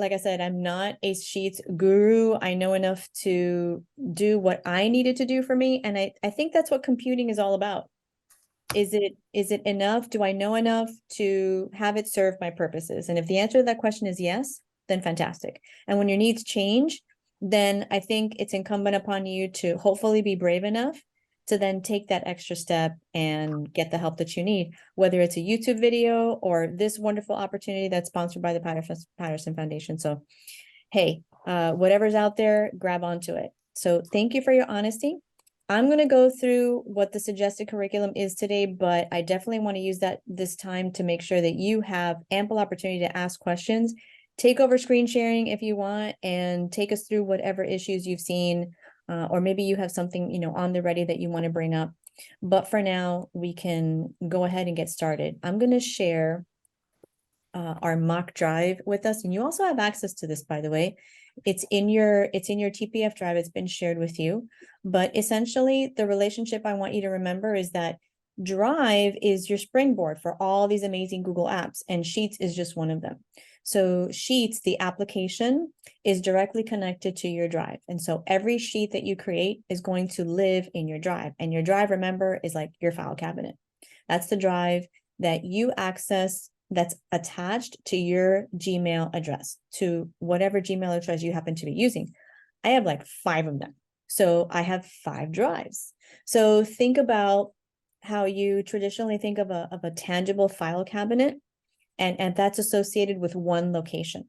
like I said, I'm not a Sheets guru. I know enough to do what I needed to do for me. And I think that's what computing is all about. Is it enough? Do I know enough to have it serve my purposes? And if the answer to that question is yes, then fantastic. And when your needs change, then I think it's incumbent upon you to hopefully be brave enough to then take that extra step and get the help that you need, whether it's a YouTube video or this wonderful opportunity that's sponsored by the Patterson Foundation. So, hey, whatever's out there, grab onto it. So thank you for your honesty. I'm going to go through what the suggested curriculum is today, but I definitely want to use this time to make sure that you have ample opportunity to ask questions. Take over screen sharing if you want, and take us through whatever issues you've seen, or maybe you have something, on the ready that you want to bring up. But for now, we can go ahead and get started. I'm going to share our mock drive with us, and you also have access to this, by the way. It's in your TPF drive. It's been shared with you. But essentially, the relationship I want you to remember is that Drive is your springboard for all these amazing Google apps, and Sheets is just one of them. So Sheets, the application, is directly connected to your Drive. And so every sheet that you create is going to live in your Drive. And your Drive, remember, is like your file cabinet. That's the Drive that you access, that's attached to your Gmail address, to whatever Gmail address you happen to be using. I have like 5 of them. So I have 5 drives. So think about how you traditionally think of a tangible file cabinet, and that's associated with one location.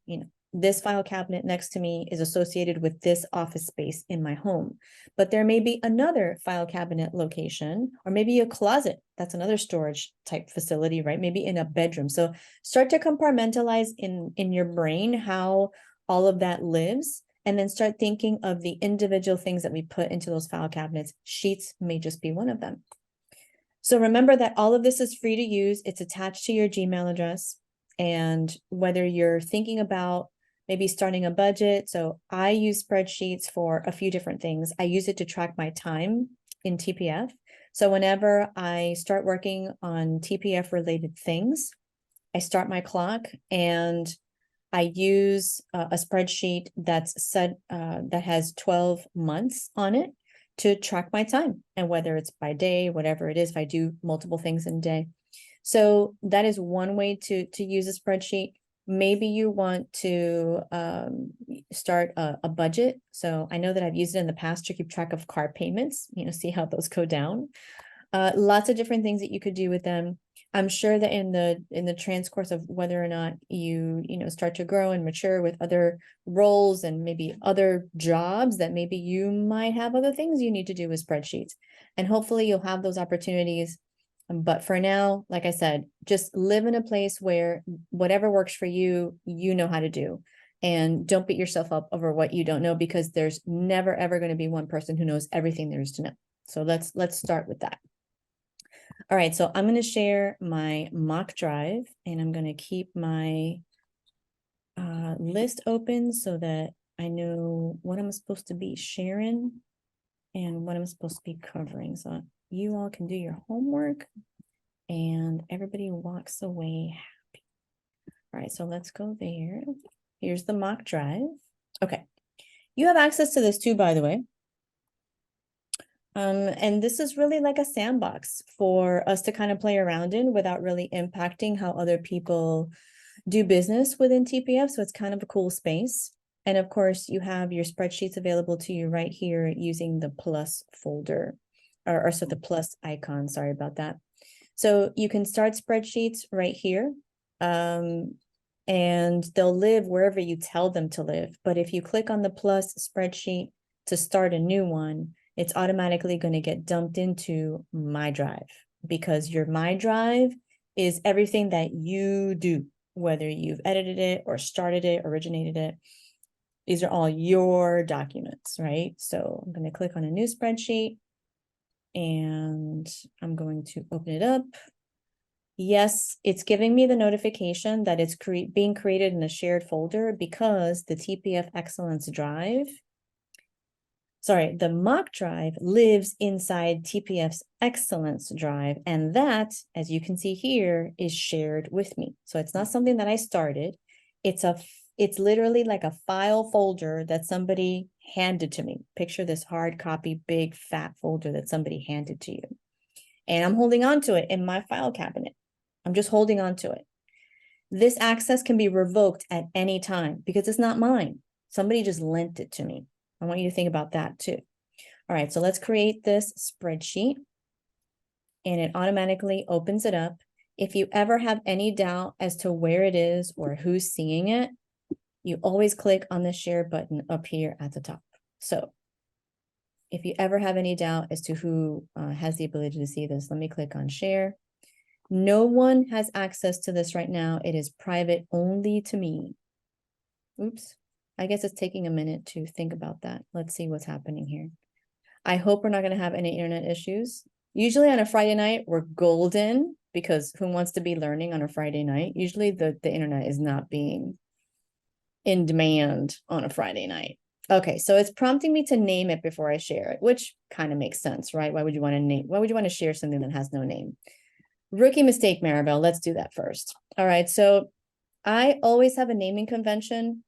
This file cabinet next to me is associated with this office space in my home, but there may be another file cabinet location, or maybe a closet. That's another storage type facility, right? Maybe in a bedroom. So start to compartmentalize in your brain how all of that lives, and then start thinking of the individual things that we put into those file cabinets. Sheets may just be one of them. So remember that all of this is free to use. It's attached to your Gmail address. And whether you're thinking about maybe starting a budget, so I use spreadsheets for a few different things. I use it to track my time in TPF. So whenever I start working on TPF related things, I start my clock and I use a spreadsheet that's set that has 12 months on it to track my time, and whether it's by day, whatever it is, if I do multiple things in a day. So that is one way to use a spreadsheet. Maybe you want to start a budget. So I know that I've used it in the past to keep track of car payments, see how those go down. Lots of different things that you could do with them. I'm sure that in the transcourse of whether or not you start to grow and mature with other roles and maybe other jobs, that maybe you might have other things you need to do with spreadsheets, and hopefully you'll have those opportunities. But for now, like I said, just live in a place where whatever works for you, you know how to do. And don't beat yourself up over what you don't know, because there's never, ever going to be one person who knows everything there is to know. So let's start with that. All right, so I'm going to share my mock drive, and I'm going to keep my list open so that I know what I'm supposed to be sharing and what I'm supposed to be covering. So you all can do your homework and everybody walks away happy. All right, so let's go there. Here's the mock drive. Okay, you have access to this too, by the way. And this is really like a sandbox for us to kind of play around in without really impacting how other people do business within TPF. So it's kind of a cool space. And of course, you have your spreadsheets available to you right here using the plus folder, or so the plus icon, sorry about that. So you can start spreadsheets right here, and they'll live wherever you tell them to live. But if you click on the plus spreadsheet to start a new one, it's automatically going to get dumped into My Drive, because your My Drive is everything that you do, whether you've edited it or started it, originated it. These are all your documents, right? So I'm going to click on a new spreadsheet and I'm going to open it up. Yes, it's giving me the notification that it's being created in a shared folder, because the TPF Excellence Drive, the mock drive lives inside TPF's Excellence Drive. And that, as you can see here, is shared with me. So it's not something that I started. It's a It's literally like a file folder that somebody handed to me. Picture this hard copy, big fat folder that somebody handed to you. And I'm holding on to it in my file cabinet. I'm just holding on to it. This access can be revoked at any time because it's not mine. Somebody just lent it to me. I want you to think about that too. All right, so let's create this spreadsheet and it automatically opens it up. If you ever have any doubt as to where it is or who's seeing it, you always click on the share button up here at the top. So if you ever have any doubt as to who has the ability to see this, let me click on share. No one has access to this right now. It is private only to me. Oops. I guess it's taking a minute to think about that. Let's see what's happening here. I hope we're not going to have any internet issues. Usually on a Friday night, we're golden because who wants to be learning on a Friday night? Usually the internet is not being in demand on a Friday night. Okay, so it's prompting me to name it before I share it, which kind of makes sense, right? Why would you want to name? Why would you want to share something that has no name? Rookie mistake, Maribel. Let's do that first. All right, so I always have a naming convention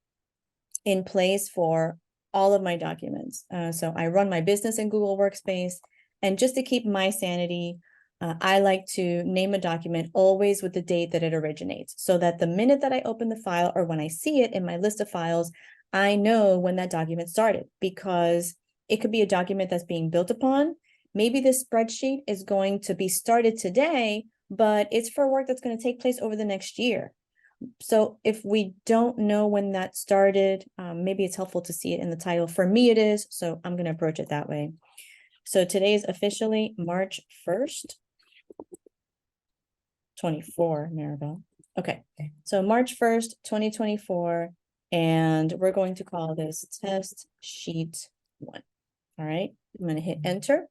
in place for all of my documents. So I run my business in Google Workspace, and just to keep my sanity, I like to name a document always with the date that it originates, so that the minute that I open the file or when I see it in my list of files, I know when that document started, because it could be a document that's being built upon. Maybe this spreadsheet is going to be started today, but it's for work that's going to take place over the next year. So if we don't know when that started, maybe it's helpful to see it in the title. For me, it is, so I'm going to approach it that way. So today is officially March 1st, 24, Maribel. Okay, so March 1st, 2024, and we're going to call this test sheet 1. All right, I'm going to hit enter.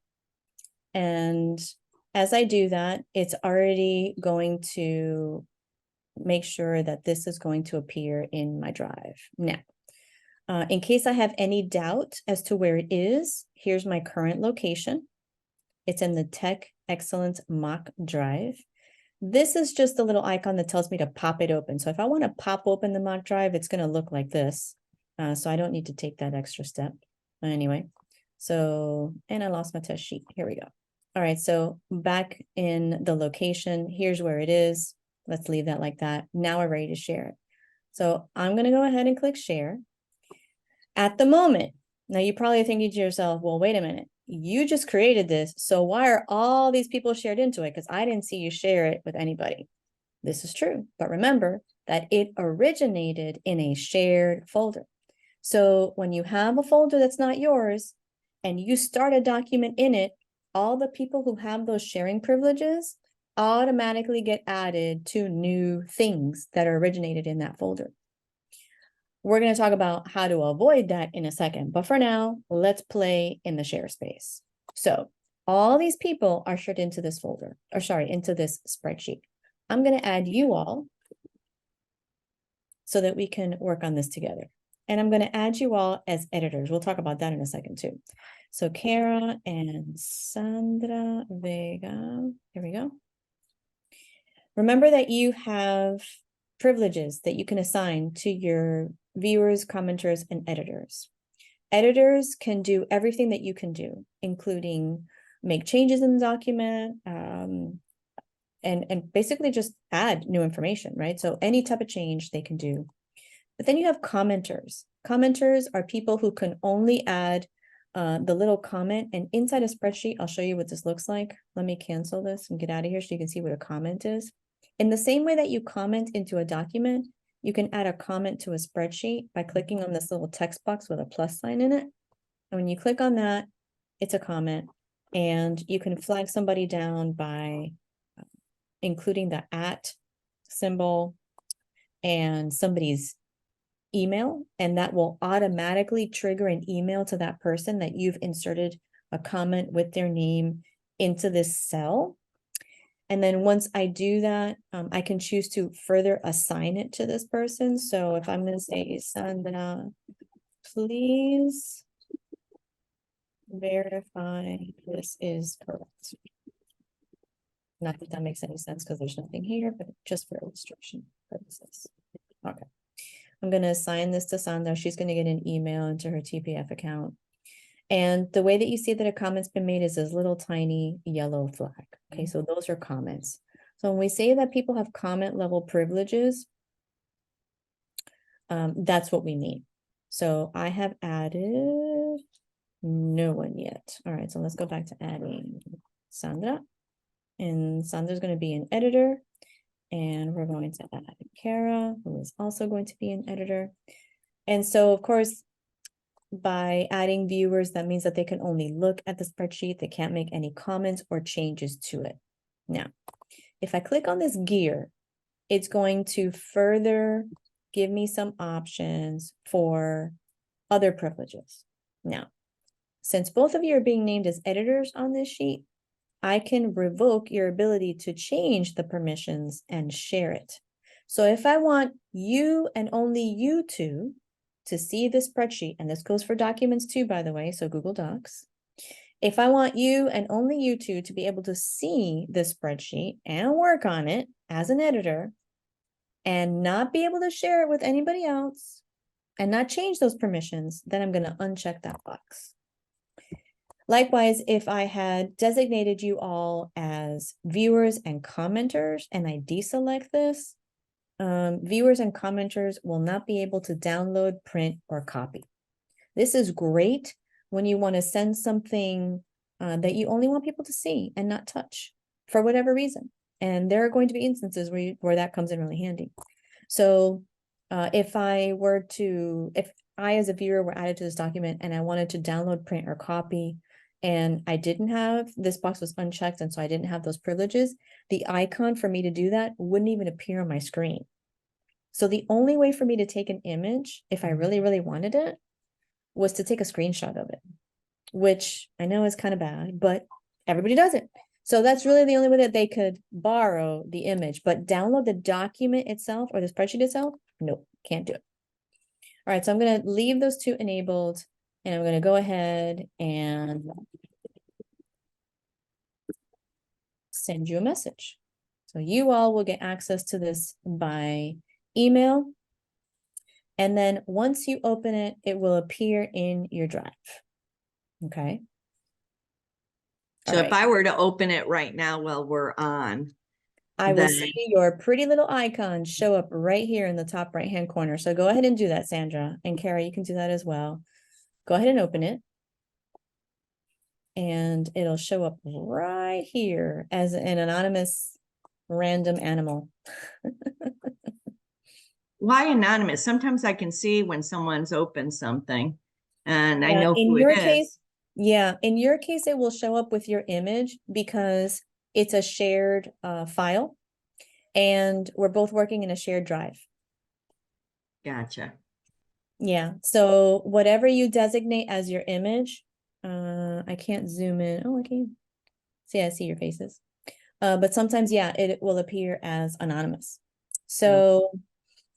And as I do that, it's already going to make sure that this is going to appear in my drive. Now, in case I have any doubt as to where it is, here's my current location. It's in the Tech Excellence mock drive. This is just a little icon that tells me to pop it open. So if I want to pop open the mock drive, it's going to look like this. So I don't need to take that extra step. Anyway, so, and I lost my test sheet. Here we go. All right, so back in the location, here's where it is. Let's leave that like that. Now we're ready to share it. So I'm going to go ahead and click share. At the moment, now you're probably thinking to yourself, well, wait a minute. You just created this. So why are all these people shared into it? Because I didn't see you share it with anybody. This is true. But remember that it originated in a shared folder. So when you have a folder that's not yours and you start a document in it, all the people who have those sharing privileges automatically get added to new things that are originated in that folder. We're going to talk about how to avoid that in a second, but for now, let's play in the share space. So all these people are shared into this folder, or sorry, into this spreadsheet. I'm going to add you all so that we can work on this together. And I'm going to add you all as editors. We'll talk about that in a second too. So Kara and Sandra Vega, here we go. Remember that you have privileges that you can assign to your viewers, commenters, and editors. Editors can do everything that you can do, including make changes in the document, and basically just add new information, right? So any type of change they can do. But then you have commenters. Commenters are people who can only add the little comment, and inside a spreadsheet, I'll show you what this looks like. Let me cancel this and get out of here so you can see what a comment is. In the same way that you comment into a document, you can add a comment to a spreadsheet by clicking on this little text box with a plus sign in it. And when you click on that, it's a comment, and you can flag somebody down by including the @ symbol and somebody's email, and that will automatically trigger an email to that person that you've inserted a comment with their name into this cell. And then once I do that, I can choose to further assign it to this person. So if I'm going to say, Sandra, please verify this is correct. Not that that makes any sense because there's nothing here, but just for illustration purposes. Okay. I'm going to assign this to Sandra. She's going to get an email into her TPF account. And the way that you see that a comment's been made is this little tiny yellow flag. Okay, so those are comments. So when we say that people have comment level privileges, that's what we mean. So I have added no one yet. All right, so let's go back to adding Sandra. And Sandra's going to be an editor. And we're going to add Kara, who is also going to be an editor. And so, of course, by adding viewers, that means that they can only look at the spreadsheet. They can't make any comments or changes to it. Now, if I click on this gear, it's going to further give me some options for other privileges. Now, since both of you are being named as editors on this sheet, I can revoke your ability to change the permissions and share it. So if I want you and only you two to see the spreadsheet, and this goes for documents too, by the way, so Google Docs. If I want you and only you two to be able to see the spreadsheet and work on it as an editor and not be able to share it with anybody else and not change those permissions, then I'm going to uncheck that box. Likewise, if I had designated you all as viewers and commenters and I deselect this, viewers and commenters will not be able to download, print, or copy. This is great when you want to send something that you only want people to see and not touch for whatever reason. And there are going to be instances where that comes in really handy. So if I as a viewer were added to this document and I wanted to download, print, or copy, and I didn't have, this box was unchecked, and so I didn't have those privileges, the icon for me to do that wouldn't even appear on my screen. So the only way for me to take an image, if I really, really wanted it, was to take a screenshot of it, which I know is kind of bad, but everybody does it. So that's really the only way that they could borrow the image, but download the document itself or the spreadsheet itself, nope, can't do it. All right, so I'm going to leave those two enabled, and I'm going to go ahead and send you a message. So you all will get access to this by email. And then once you open it, it will appear in your drive. Okay. So if I were to open it right now while we're on, I will see your pretty little icon show up right here in the top right-hand corner. So go ahead and do that, Sandra. And Kara, you can do that as well. Go ahead and open it. And it'll show up right here as an anonymous random animal. Why anonymous? Sometimes I can see when someone's opened something and I know in who your it case, is. yeah, in your case, it will show up with your image because it's a shared file and we're both working in a shared drive. Gotcha. Yeah, so whatever you designate as your image, I can't zoom in. Oh, I can. See, I see your faces. But sometimes, yeah, it will appear as anonymous. So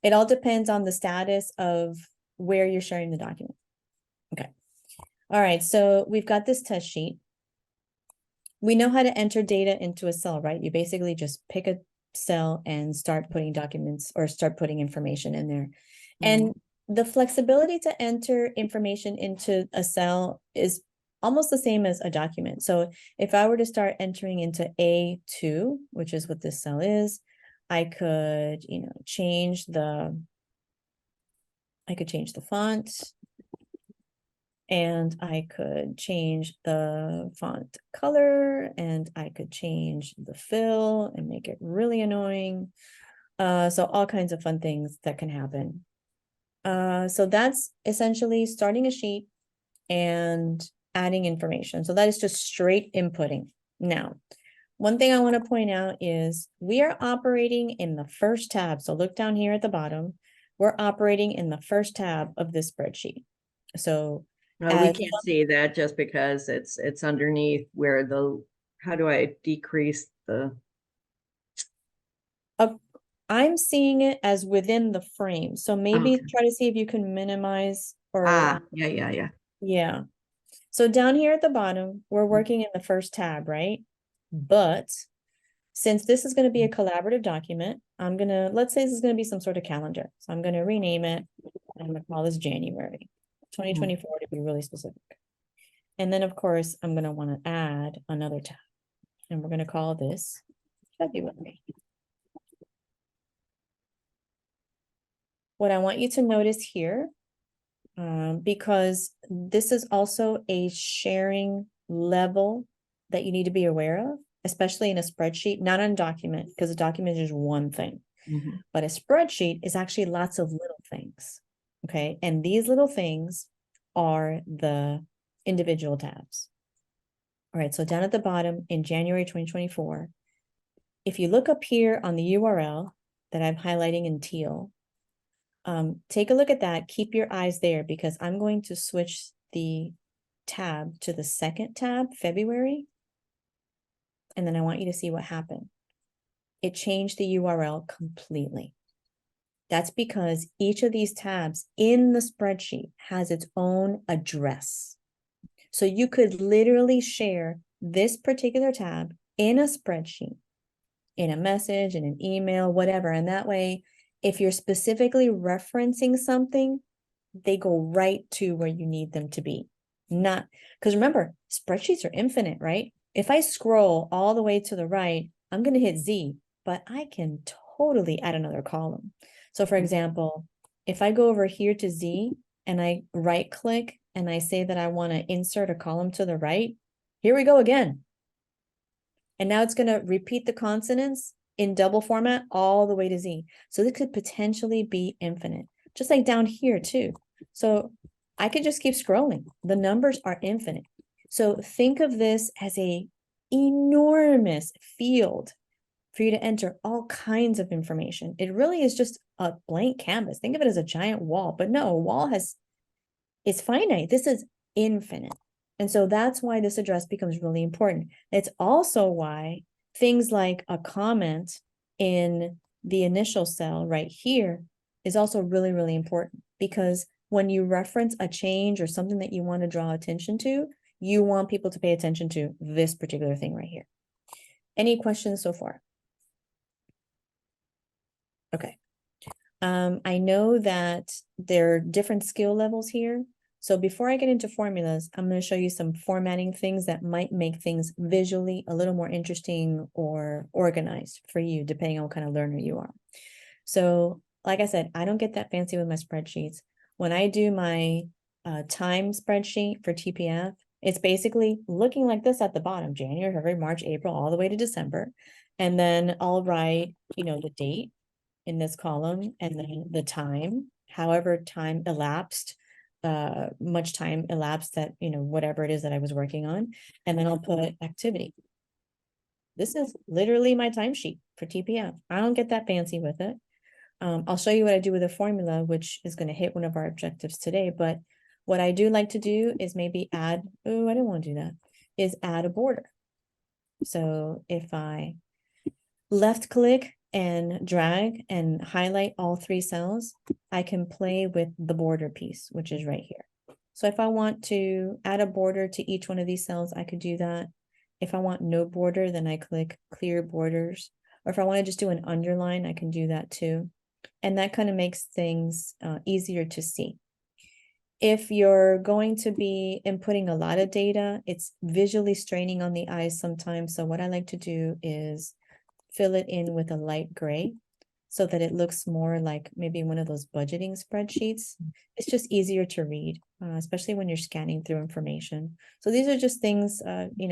it all depends on the status of where you're sharing the document. Okay. All right, so we've got this test sheet. We know how to enter data into a cell, right? You basically just pick a cell and start putting documents or start putting information in there. And the flexibility to enter information into a cell is almost the same as a document. So if I were to start entering into A2, which is what this cell is, I could, change the font, and I could change the font color, and I could change the fill and make it really annoying. So all kinds of fun things that can happen. So that's essentially starting a sheet and adding information. So that is just straight inputting. Now, one thing I want to point out is we are operating in the first tab. So look down here at the bottom. We're operating in the first tab of this spreadsheet. So we can't see that just because it's underneath where how do I decrease the? I'm seeing it as within the frame. So maybe try to see if you can minimize or. Yeah. So down here at the bottom, we're working in the first tab, right? But Since this is going to be a collaborative document, let's say this is going to be some sort of calendar. So I'm going to rename it. I'm going to call this January 2024 to be really specific. And then, of course, I'm going to want to add another tab. And we're going to call this February. What I want you to notice here, because this is also a sharing level that you need to be aware of, especially in a spreadsheet, not on a document, because a document is just one thing. But a spreadsheet is actually lots of little things. Okay. And these little things are the individual tabs. All right. So down at the bottom in January 2024, if you look up here on the URL that I'm highlighting in teal, take a look at that. Keep your eyes there because I'm going to switch the tab to the second tab, February. And then I want you to see what happened. It changed the URL completely. That's because each of these tabs in the spreadsheet has its own address. So you could literally share this particular tab in a spreadsheet, in a message, in an email, whatever. And that way, if you're specifically referencing something, they go right to where you need them to be. Not, because remember, spreadsheets are infinite, right? If I scroll all the way to the right, I'm going to hit Z, but I can totally add another column. So for example, if I go over here to Z and I right click and I say that I want to insert a column to the right, here we go again. And now it's going to repeat the consonants in double format all the way to Z. So this could potentially be infinite, just like down here too. So I could just keep scrolling. The numbers are infinite. So think of this as a enormous field for you to enter all kinds of information. It really is just a blank canvas. Think of it as a giant wall, but no, a wall is finite. This is infinite. And so that's why this address becomes really important. It's also why things like a comment in the initial cell right here is also really, really important, because when you reference a change or something that you want to draw attention to, you want people to pay attention to this particular thing right here. Any questions so far? Okay. I know that there are different skill levels here. So before I get into formulas, I'm going to show you some formatting things that might make things visually a little more interesting or organized for you, depending on what kind of learner you are. So like I said, I don't get that fancy with my spreadsheets. When I do my time spreadsheet for TPF, it's basically looking like this at the bottom: January, February, March, April, all the way to December. And then I'll write, the date in this column, and then the time, however time elapsed, much time elapsed that, whatever it is that I was working on. And then I'll put activity. This is literally my timesheet for TPF. I don't get that fancy with it. I'll show you what I do with a formula, which is going to hit one of our objectives today. But what I do like to do is maybe add, I didn't want to do that, is add a border. So if I left click and drag and highlight all three cells, I can play with the border piece, which is right here. So if I want to add a border to each one of these cells, I could do that. If I want no border, then I click clear borders. Or if I want to just do an underline, I can do that too. And that kind of makes things easier to see. If you're going to be inputting a lot of data, it's visually straining on the eyes sometimes. So what I like to do is fill it in with a light gray so that it looks more like maybe one of those budgeting spreadsheets. It's just easier to read, especially when you're scanning through information. So these are just things,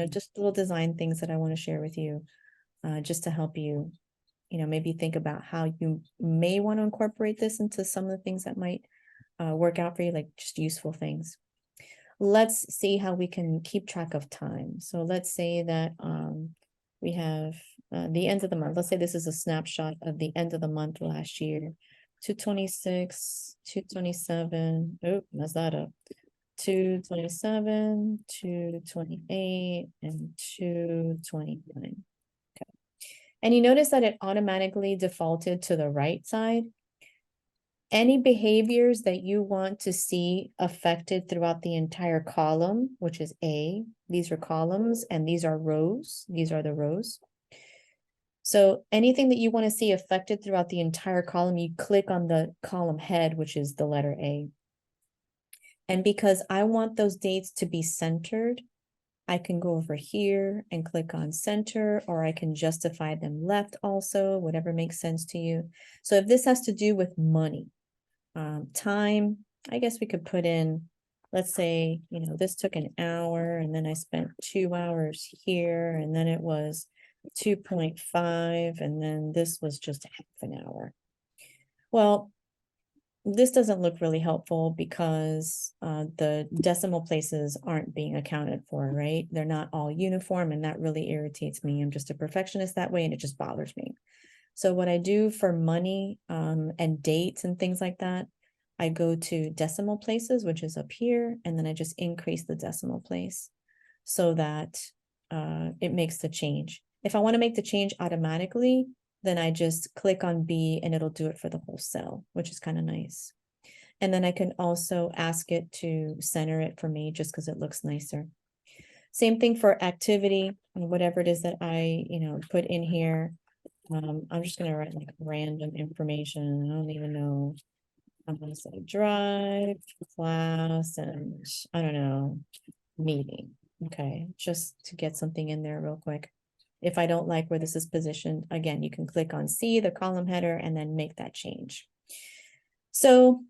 just little design things that I want to share with you, just to help you, maybe think about how you may want to incorporate this into some of the things that might work out for you, like just useful things. Let's see how we can keep track of time. So let's say that we have the end of the month. Let's say this is a snapshot of the end of the month last year. 226, 227. Oh, mess that up. 227, 228, and 229. Okay. And you notice that it automatically defaulted to the right side. Any behaviors that you want to see affected throughout the entire column, which is A, these are columns and these are rows. These are the rows. So anything that you want to see affected throughout the entire column, you click on the column head, which is the letter A. And because I want those dates to be centered, I can go over here and click on center, or I can justify them left also, whatever makes sense to you. So if this has to do with money, time, I guess we could put in, let's say, this took an hour and then I spent 2 hours here and then it was 2.5 and then this was just half an hour. Well, this doesn't look really helpful because the decimal places aren't being accounted for, right? They're not all uniform and that really irritates me. I'm just a perfectionist that way and it just bothers me. So what I do for money and dates and things like that, I go to decimal places, which is up here, and then I just increase the decimal place so that it makes the change. If I want to make the change automatically, then I just click on B and it'll do it for the whole cell, which is kind of nice. And then I can also ask it to center it for me just because it looks nicer. Same thing for activity, whatever it is that I, put in here. I'm just gonna write like random information. I don't even know. I'm gonna say drive, class, and I don't know, meeting. Okay, just to get something in there real quick. If I don't like where this is positioned, again, you can click on C, the column header, and then make that change. So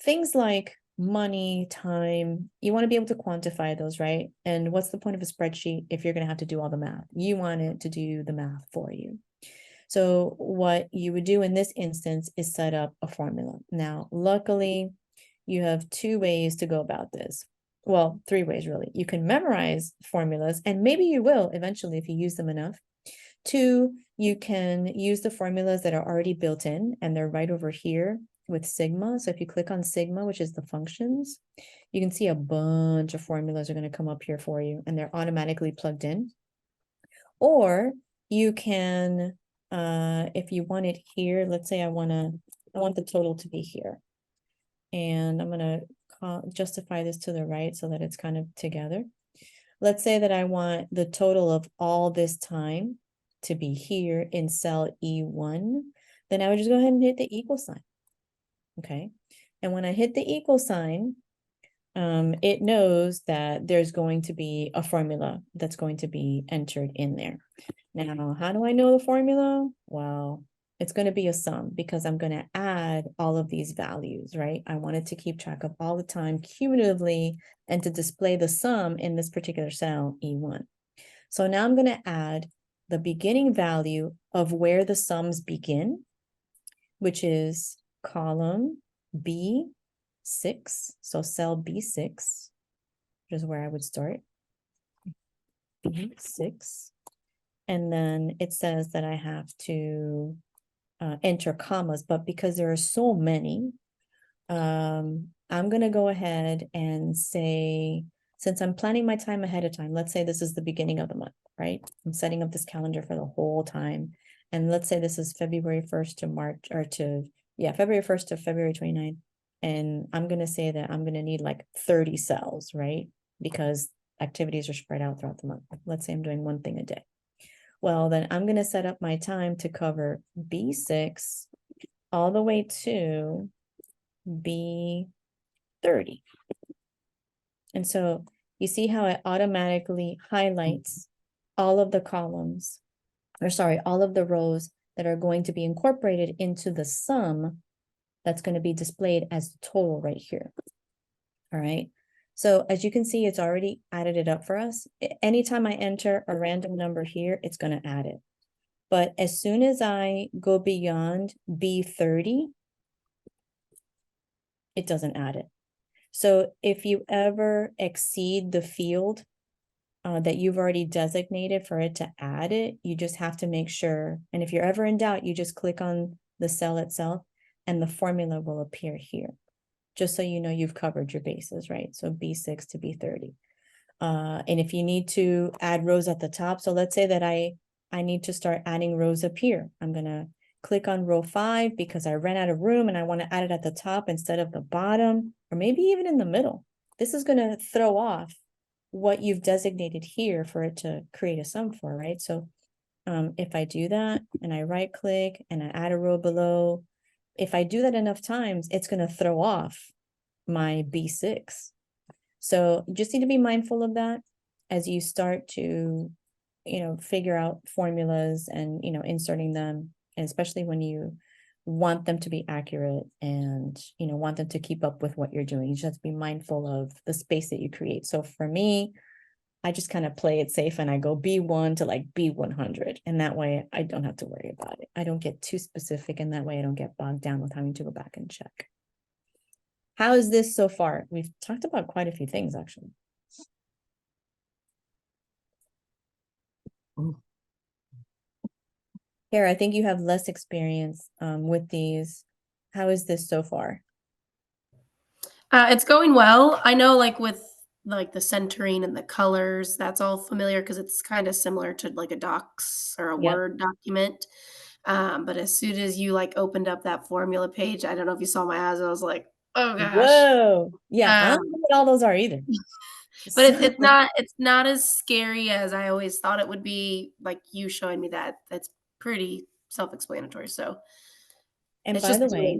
things like money, time, you want to be able to quantify those, right? And what's the point of a spreadsheet if you're going to have to do all the math? You want it to do the math for you. So what you would do in this instance is set up a formula. Now, luckily, you have 2 ways to go about this. Well, 3 ways really. You can memorize formulas, and maybe you will eventually if you use them enough. 2, you can use the formulas that are already built in, and they're right over here with Sigma. So if you click on Sigma, which is the functions, you can see a bunch of formulas are going to come up here for you, and they're automatically plugged in. Or you can, if you want it here, let's say I want the total to be here. And I'm going to justify this to the right so that it's kind of together. Let's say that I want the total of all this time to be here in cell E1, then I would just go ahead and hit the equal sign. Okay. And when I hit the equal sign, it knows that there's going to be a formula that's going to be entered in there. Now, how do I know the formula? Well, it's going to be a sum because I'm going to add all of these values, right? I wanted to keep track of all the time cumulatively and to display the sum in this particular cell, E1. So now I'm going to add the beginning value of where the sums begin, which is column B6. So cell B6, which is where I would start. B6. And then it says that I have to enter commas, but because there are so many, I'm going to go ahead and say, since I'm planning my time ahead of time, let's say this is the beginning of the month, right? I'm setting up this calendar for the whole time. And let's say this is February 1st to March, or to, February 1st to February 29th. And I'm going to say that I'm going to need like 30 cells, right? Because activities are spread out throughout the month. Let's say I'm doing one thing a day. Well, then I'm going to set up my time to cover B6 all the way to B30. And so you see how it automatically highlights all of the columns, or sorry, all of the rows that are going to be incorporated into the sum that's going to be displayed as the total right here. All right. So as you can see, it's already added it up for us. Anytime I enter a random number here, it's going to add it. But as soon as I go beyond B30, it doesn't add it. So if you ever exceed the field that you've already designated for it to add it, you just have to make sure. And if you're ever in doubt, you just click on the cell itself and the formula will appear here, just so you know you've covered your bases, right? So B6 to B30. And if you need to add rows at the top, so let's say that I need to start adding rows up here. I'm going to click on row 5 because I ran out of room and I want to add it at the top instead of the bottom, or maybe even in the middle. This is going to throw off what you've designated here for it to create a sum for, right? So If I do that and I right click and I add a row below, if I do that enough times, it's going to throw off my B6. So you just need to be mindful of that as you start to, figure out formulas and, inserting them, and especially when you want them to be accurate and, want them to keep up with what you're doing. You just have to be mindful of the space that you create. So for me, I just kind of play it safe and I go B1 to like B100. And that way I don't have to worry about it. I don't get too specific, and that way I don't get bogged down with having to go back and check. How is this so far? We've talked about quite a few things, actually. Kara, I think you have less experience with these. How is this so far? It's going well. I know, like with like the centering and the colors, that's all familiar because it's kind of similar to like a docs or a Yep. Word document. But as soon as you like opened up that formula page, I don't know if you saw my eyes. I was like, oh gosh. Whoa. Yeah, I don't Um, know what all those are either. but So, it's not as scary as I always thought it would be. Like you showing me that, that's pretty self-explanatory. So and it's by just the doing way,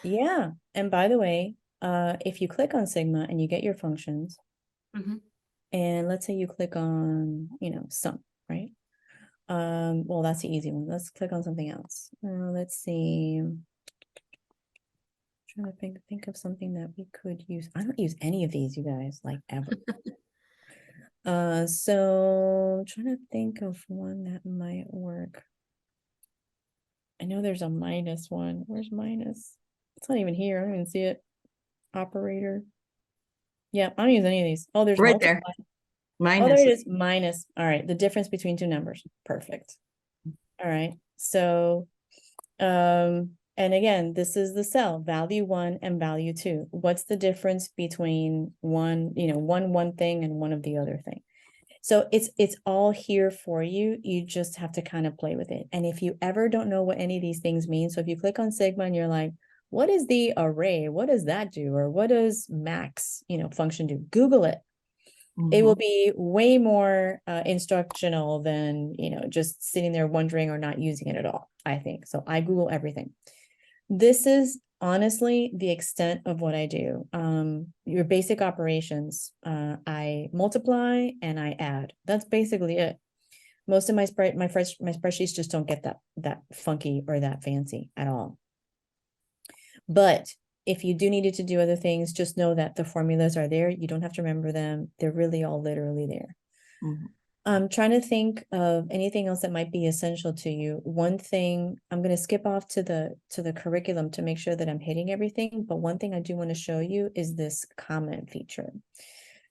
yeah. And by the way, if you click on Sigma and you get your functions, it. and let's say you click on, sum, right? Well, that's the easy one. Let's click on something else. Let's see. Trying to think of something that we could use. I don't use any of these, you guys, like ever. So I'm trying to think of one that might work. I know there's a minus one. Where's minus? It's not even here. I don't even see it. Operator. Yeah, I don't use any of these. Oh, there's Right multiply. there. Oh, there Minus. it is. Minus. All right. The difference between two numbers. Perfect. All right. So, and again, this is the cell, value 1 and value 2. What's the difference between one thing and one of the other thing? So it's all here for you. You just have to kind of play with it. And if you ever don't know what any of these things mean, so if you click on Sigma and you're like, what is the array? What does that do? Or what does max, function do? Google it. It will be way more instructional than, just sitting there wondering or not using it at all, I think. So I Google everything. This is honestly the extent of what I do. Your basic operations, I multiply and I add. That's basically it. Most of my spreadsheets just don't get that funky or that fancy at all. But if you do need it to do other things, just know that the formulas are there. You don't have to remember them. They're really all literally there. I'm trying to think of anything else that might be essential to you. One thing, I'm going to skip off to the curriculum to make sure that I'm hitting everything. But one thing I do want to show you is this comment feature.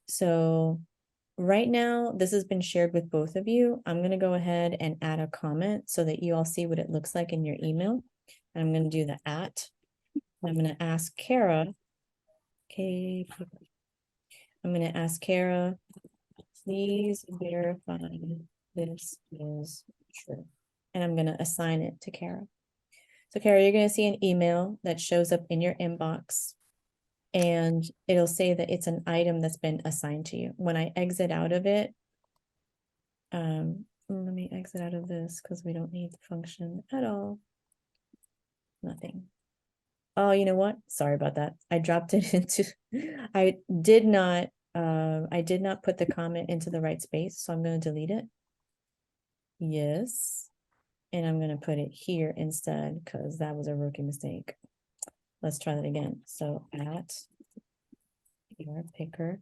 So right now, this has been shared with both of you. I'm going to go ahead and add a comment so that you all see what it looks like in your email. And I'm going to do the at. I'm going to ask Kara. Okay. I'm going to ask Kara, please verify this is true. And I'm going to assign it to Kara. So Kara, you're going to see an email that shows up in your inbox, and it'll say that it's an item that's been assigned to you. When I exit out of it, let me exit out of this because we don't need the function at all. Nothing. Oh, you know what? Sorry about that. I dropped it into, I did not put the comment into the right space, so I'm going to delete it. Yes. And I'm going to put it here instead because that was a rookie mistake. Let's try that again. So at your picker,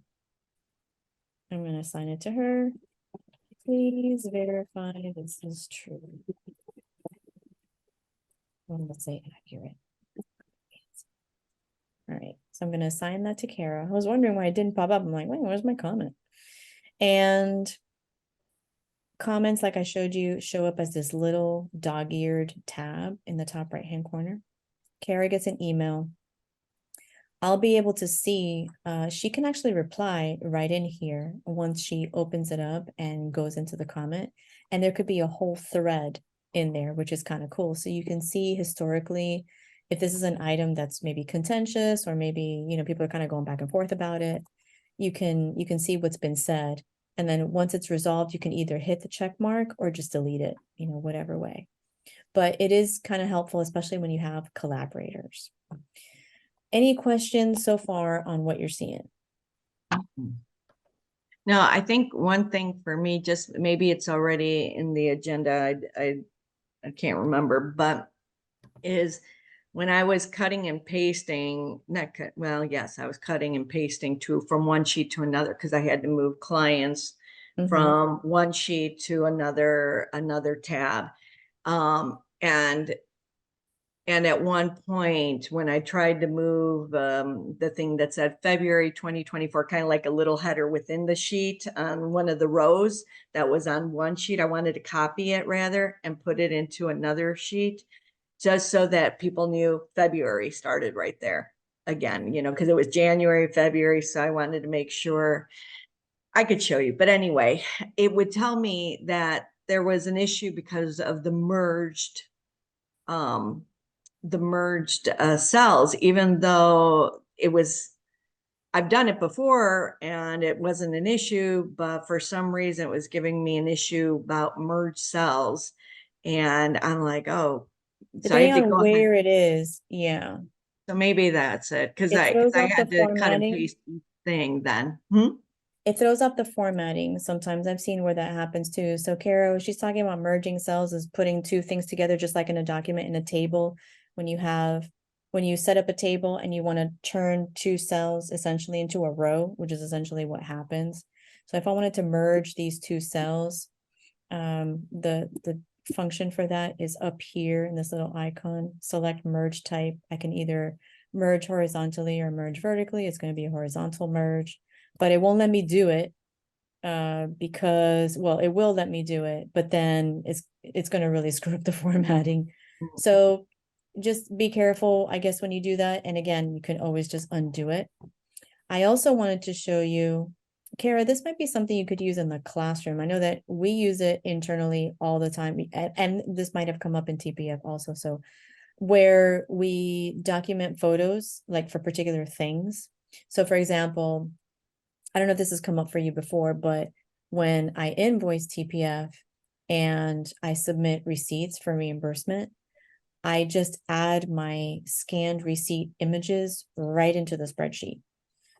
I'm going to assign it to her. Please verify this is true. Well, let's say accurate. All right, so I'm going to assign that to Kara. I was wondering why it didn't pop up. I'm like, wait, where's my comment? And comments, like I showed you, show up as this little dog-eared tab in the top right-hand corner. Kara gets an email. I'll be able to see, she can actually reply right in here once she opens it up and goes into the comment. And there could be a whole thread in there, which is kind of cool. So you can see historically, if this is an item that's maybe contentious or maybe, people are kind of going back and forth about it, you can see what's been said. And then once it's resolved, you can either hit the check mark or just delete it, whatever way. But it is kind of helpful, especially when you have collaborators. Any questions so far on what you're seeing? No, I think one thing for me, just maybe it's already in the agenda, I can't remember, but is when I was cutting and pasting, yes, I was cutting and pasting from one sheet to another because I had to move clients from one sheet to another tab. And at one point when I tried to move the thing that said February 2024, kind of like a little header within the sheet on one of the rows that was on one sheet, I wanted to copy it rather and put it into another sheet just so that people knew February started right there again, because it was January, February. So I wanted to make sure I could show you. But anyway, it would tell me that there was an issue because of the merged cells, even though I've done it before and it wasn't an issue, but for some reason it was giving me an issue about merged cells. And I'm like, oh, so I Depending had to on go ahead. where it is, yeah. So maybe that's it. Because It I throws off had the to cut and formatting. paste thing then. It throws off the formatting. Sometimes I've seen where that happens too. So Caro, she's talking about merging cells is putting two things together, just like in a document in a table. When you set up a table and you want to turn two cells essentially into a row, which is essentially what happens. So if I wanted to merge these two cells, the function for that is up here in this little icon. Select merge type. I can either merge horizontally or merge vertically. It's going to be a horizontal merge, but it won't let me do it because, well, it will let me do it, but then it's going to really screw up the formatting. So just be careful, I guess, when you do that. And again, you can always just undo it. I also wanted to show you, Kara, this might be something you could use in the classroom. I know that we use it internally all the time, and this might have come up in TPF also. So where we document photos, like for particular things. So for example, I don't know if this has come up for you before, but when I invoice TPF and I submit receipts for reimbursement, I just add my scanned receipt images right into the spreadsheet.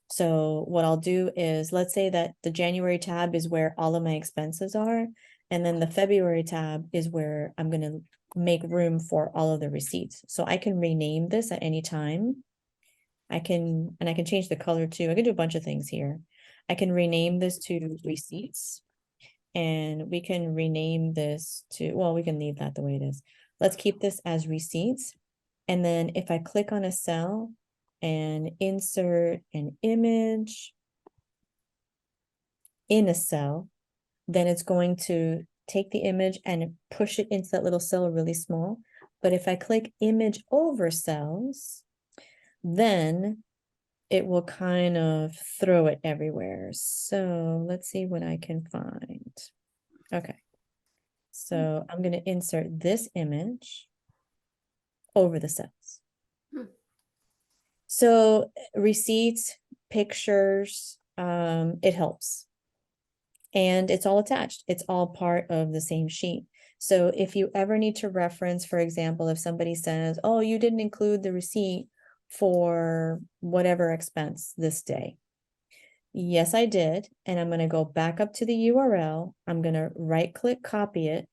So what I'll do is, let's say that the January tab is where all of my expenses are, and then the February tab is where I'm going to make room for all of the receipts. So I can rename this at any time. I can change the color too. I can do a bunch of things here. I can rename this to receipts, and we can rename this to, well, we can leave that the way it is. Let's keep this as receipts. And then if I click on a cell and insert an image in a cell, then it's going to take the image and push it into that little cell really small. But if I click image over cells, then it will kind of throw it everywhere. So let's see what I can find. Okay. So I'm going to insert this image over the cells. So receipts, pictures, it helps. And it's all attached. It's all part of the same sheet. So if you ever need to reference, for example, if somebody says, oh, you didn't include the receipt for whatever expense this day. Yes, I did. And I'm going to go back up to the URL. I'm going to right click, copy it.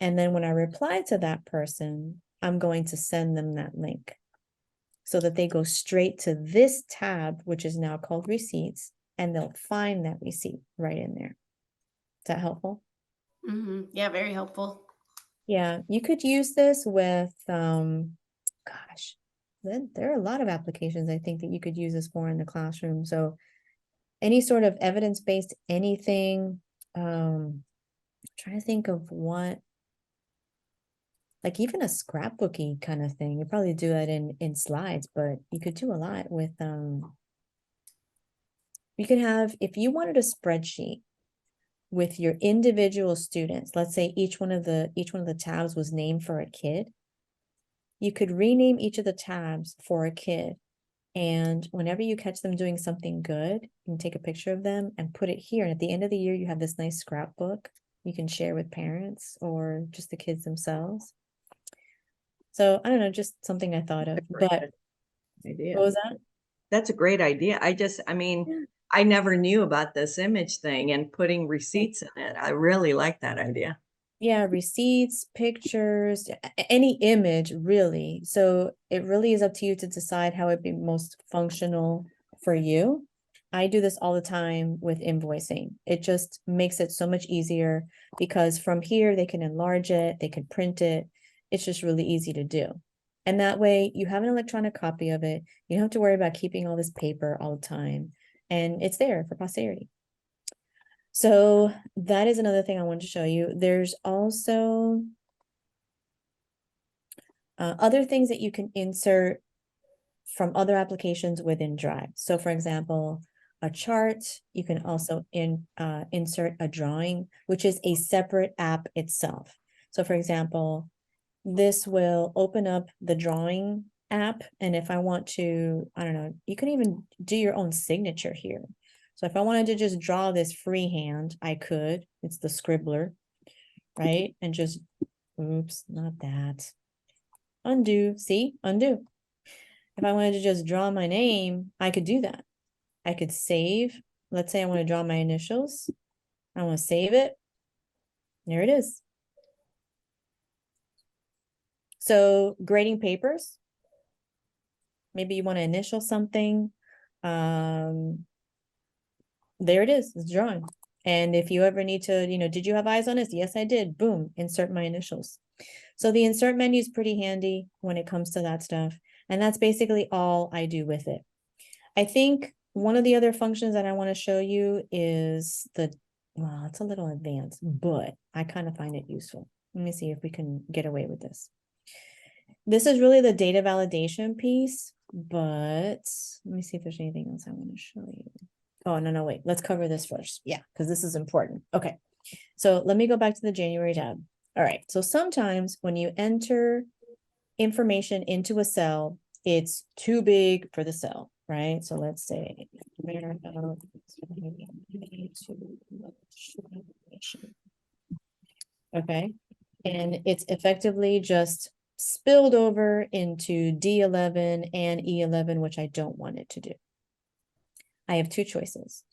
And then when I reply to that person, I'm going to send them that link so that they go straight to this tab, which is now called receipts, and they'll find that receipt right in there. Is that helpful? Yeah, very helpful. Yeah, you could use this with, gosh, there are a lot of applications I think that you could use this for in the classroom. So any sort of evidence-based anything, I'm trying to think of what, like even a scrapbooky kind of thing. You probably do that in slides, but you could do a lot with, you could have, if you wanted a spreadsheet with your individual students, let's say each one of the tabs was named for a kid, you could rename each of the tabs for a kid And whenever you catch them doing something good, you can take a picture of them and put it here. And at the end of the year, you have this nice scrapbook you can share with parents or just the kids themselves. So I don't know, just something I thought of. But Idea. what was that? That's a great idea. I mean, I never knew about this image thing and putting receipts in it. I really like that idea. Yeah, receipts, pictures, any image really. So it really is up to you to decide how it'd be most functional for you. I do this all the time with invoicing. It just makes it so much easier because from here they can enlarge it, they can print it. It's just really easy to do. And that way you have an electronic copy of it. You don't have to worry about keeping all this paper all the time. And it's there for posterity. So that is another thing I wanted to show you. There's also other things that you can insert from other applications within Drive. So for example, a chart, you can also insert a drawing, which is a separate app itself. So for example, this will open up the drawing app. And if I want to, I don't know, you can even do your own signature here. So if I wanted to just draw this freehand, I could. It's the scribbler, right? And just, oops, not that. Undo, see, undo. If I wanted to just draw my name, I could do that. I could save. Let's say I want to draw my initials. I want to save it. There it is. So grading papers. Maybe you want to initial something. There it is, it's drawing. And if you ever need to, did you have eyes on this? Yes, I did. Boom, insert my initials. So the insert menu is pretty handy when it comes to that stuff. And that's basically all I do with it. I think one of the other functions that I want to show you is well, it's a little advanced, but I kind of find it useful. Let me see if we can get away with this. This is really the data validation piece, but let me see if there's anything else I want to show you. Oh, no, wait, let's cover this first. Yeah, because this is important. Okay, so let me go back to the January tab. All right, so sometimes when you enter information into a cell, it's too big for the cell, right? So let's say, okay, and it's effectively just spilled over into D11 and E11, which I don't want it to do. I have two choices.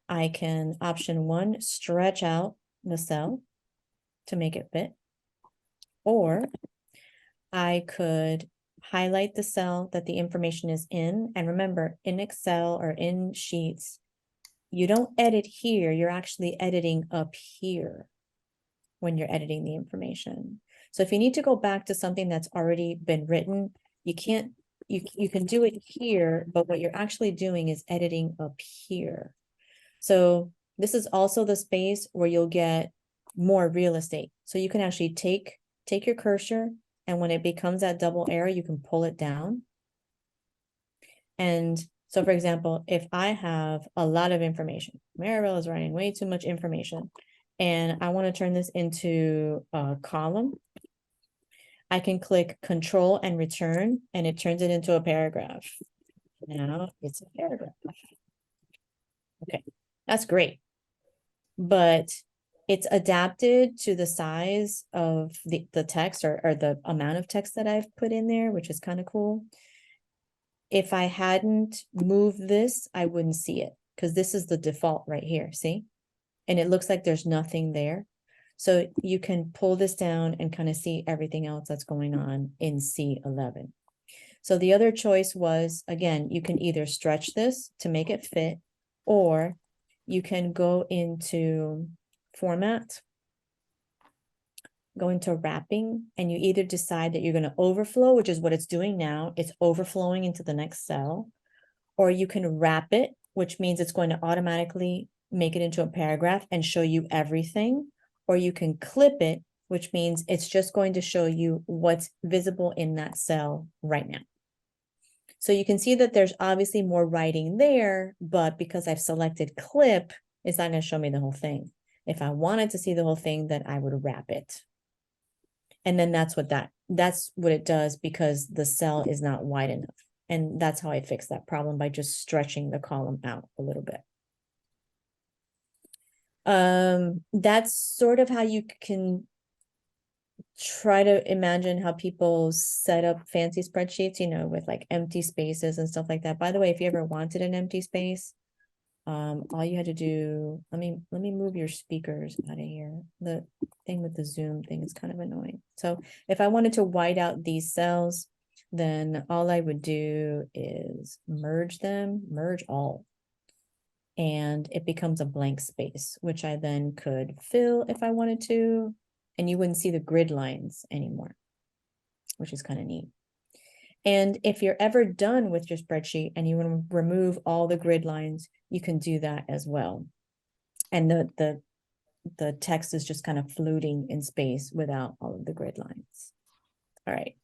I can option one, stretch out the cell to make it fit, or I could highlight the cell that the information is in. And remember, in Excel or in Sheets, you don't edit here, you're actually editing up here when you're editing the information. So if you need to go back to something that's already been written, you can't, you can do it here, but what you're actually doing is editing up here. So this is also the space where you'll get more real estate. So you can actually take your cursor, and when it becomes that double arrow, you can pull it down. And so for example, if I have a lot of information, Maribel is writing way too much information, and I want to turn this into a column, I can click Control and Return, and it turns it into a paragraph. Now it's a paragraph. Okay, that's great. But it's adapted to the size of the text or the amount of text that I've put in there, which is kind of cool. If I hadn't moved this, I wouldn't see it because this is the default right here, see? And it looks like there's nothing there. So you can pull this down and kind of see everything else that's going on in C11. So the other choice was, again, you can either stretch this to make it fit, or you can go into format, go into wrapping, and you either decide that you're going to overflow, which is what it's doing now. It's overflowing into the next cell, or you can wrap it, which means it's going to automatically make it into a paragraph and show you everything, or you can clip it, which means it's just going to show you what's visible in that cell right now. So you can see that there's obviously more writing there, but because I've selected clip, it's not going to show me the whole thing. If I wanted to see the whole thing, then I would wrap it. And then that's what it does because the cell is not wide enough. And that's how I fixed that problem, by just stretching the column out a little bit. That's sort of how you can try to imagine how people set up fancy spreadsheets, with like empty spaces and stuff like that. By the way, if you ever wanted an empty space, all you had to do, let me move your speakers out of here. The thing with the Zoom thing is kind of annoying. So if I wanted to white out these cells, then all I would do is merge them, merge all. And it becomes a blank space, which I then could fill if I wanted to, and you wouldn't see the grid lines anymore, which is kind of neat. And if you're ever done with your spreadsheet and you want to remove all the grid lines, you can do that as well. And the text is just kind of floating in space without all of the grid lines. All right.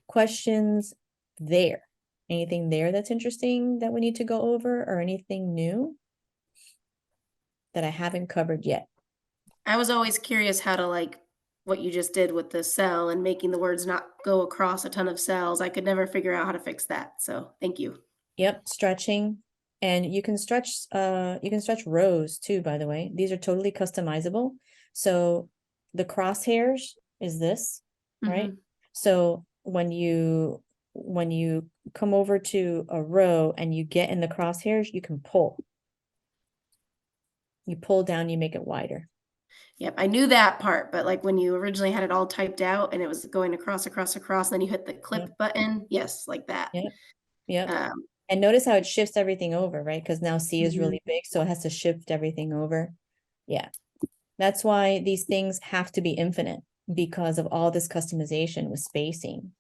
Questions there? Anything there that's interesting that we need to go over, or anything new that I haven't covered yet? I was always curious how to like what you just did with the cell and making the words not go across a ton of cells. I could never figure out how to fix that. So thank you. Yep, stretching. And you can stretch rows too, by the way. These are totally customizable. So the crosshairs is this, right? Mhm. So when you come over to a row and you get in the crosshairs, you can pull. You pull down, you make it wider. Yep, I knew that part, but like when you originally had it all typed out and it was going across, across, across, then you hit the clip Yep. button. Yes, like that. Yep. Yep. Um, And notice how it shifts everything over, right? Because now C is Mhm. really big, so it has to shift everything over. Yeah. That's why these things have to be infinite, because of all this customization with spacing.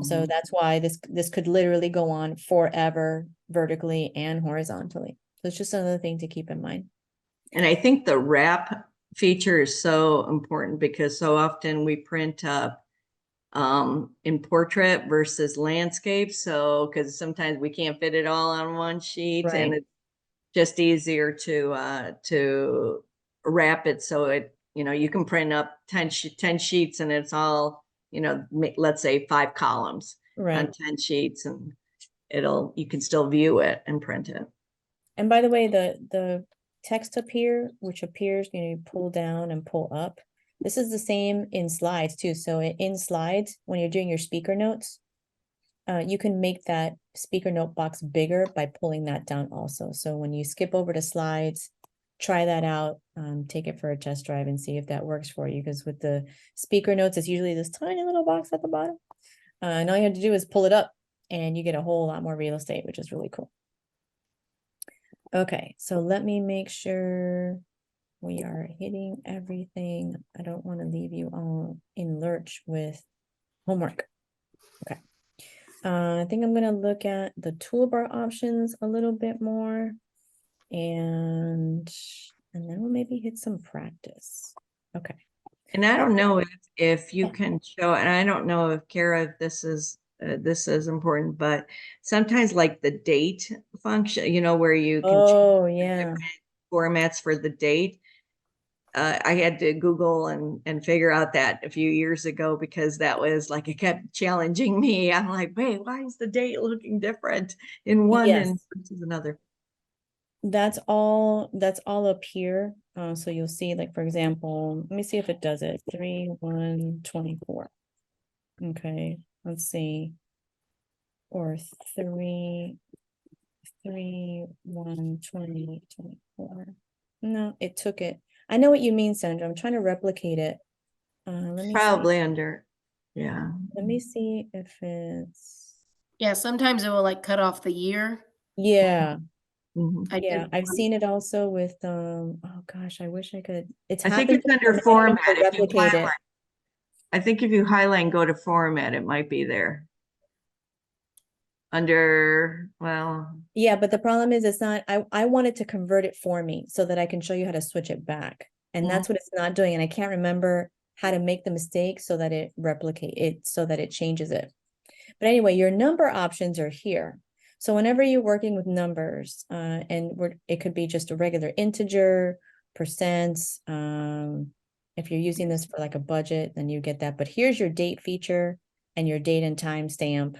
So Mhm. that's why this could literally go on forever, vertically and horizontally. So it's just another thing to keep in mind. And I think the wrap feature is so important because so often we print up in portrait versus landscape. So, because sometimes we can't fit it all on one sheet, and Right. it's just easier to wrap it so it, you can print up 10 sheets and it's all, let's say 5 columns Right. on 10 sheets, and you can still view it and print it. And by the way, the text up here, which appears, you pull down and pull up. This is the same in slides too. So in slides, when you're doing your speaker notes, you can make that speaker note box bigger by pulling that down also. So when you skip over to slides, try that out, take it for a test drive and see if that works for you. Because with the speaker notes, it's usually this tiny little box at the bottom. And all you have to do is pull it up and you get a whole lot more real estate, which is really cool. Okay, so let me make sure we are hitting everything. I don't want to leave you all in lurch with homework. Okay. I think I'm going to look at the toolbar options a little bit more, and then we'll maybe hit some practice. Okay. And I don't know if you Yeah. can show, and I don't know if Kara, if this is important, but sometimes like the date function, where you can choose Oh, yeah. different formats for the date. I had to Google and figure out that a few years ago, because that was like, it kept challenging me. I'm like, wait, why is the date looking different in one Yes. and versus another? That's all up here. So you'll see, like, for example, let me see if it does it. 3/1/24. Okay, let's see. Or 3/1/2024. No, it took it. I know what you mean, Sandra. I'm trying to replicate it. Let me see. Probably under, yeah. Let me see if it's. yeah, sometimes it will like cut off the year. Yeah, Mhm. I yeah. did I've one. seen it also with oh gosh, I wish I could. It's I think happened it's under before, now I don't know format. how to If you replicate it. highlight, I think if you highlight and go to format, it might be there. Under, well, Yeah, but the problem is it's not, I wanted to convert it for me so that I can show you how to switch it back. And that's what it's not doing. And I can't remember how to make the mistake so that it so that it changes it. But anyway, your number options are here. So whenever you're working with numbers, it could be just a regular integer, percents. If you're using this for like a budget, then you get that. But here's your date feature and your date and time stamp.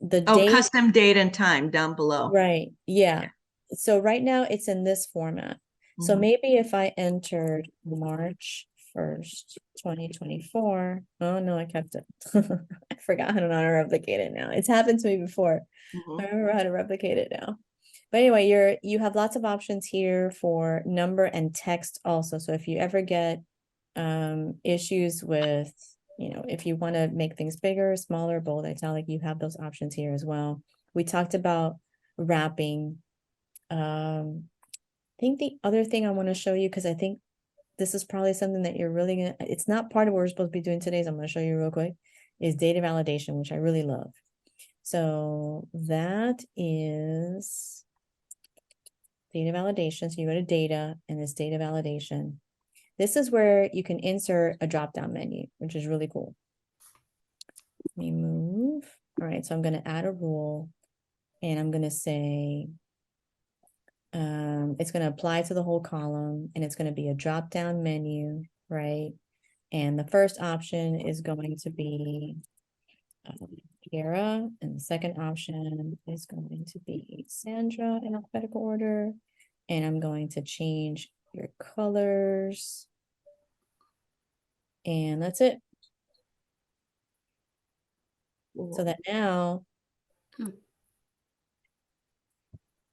the Oh, date, custom date and time down below. right, yeah. So right now it's in this format. So Mhm. maybe if I entered March 1st, 2024. Oh no, I kept it. I forgot how to replicate it now. It's happened to me before. Mhm. I remember how to replicate it now. But anyway, you have lots of options here for number and text also. So if you ever get issues with, if you want to make things bigger, smaller, bold, italic, you have those options here as well. We talked about wrapping. I think the other thing I want to show you, because I think this is probably something that you're really gonna, it's not part of what we're supposed to be doing today, so I'm going to show you real quick, is data validation, which I really love. So that is data validation. So you go to data and it's data validation. This is where you can insert a drop-down menu, which is really cool. Let me move. All right, so I'm going to add a rule and I'm going to say, it's going to apply to the whole column and it's going to be a drop-down menu, right? And the first option is going to be Kiara, and the second option is going to be Sandra in alphabetical order. And I'm going to change your colors. And that's it. So that now,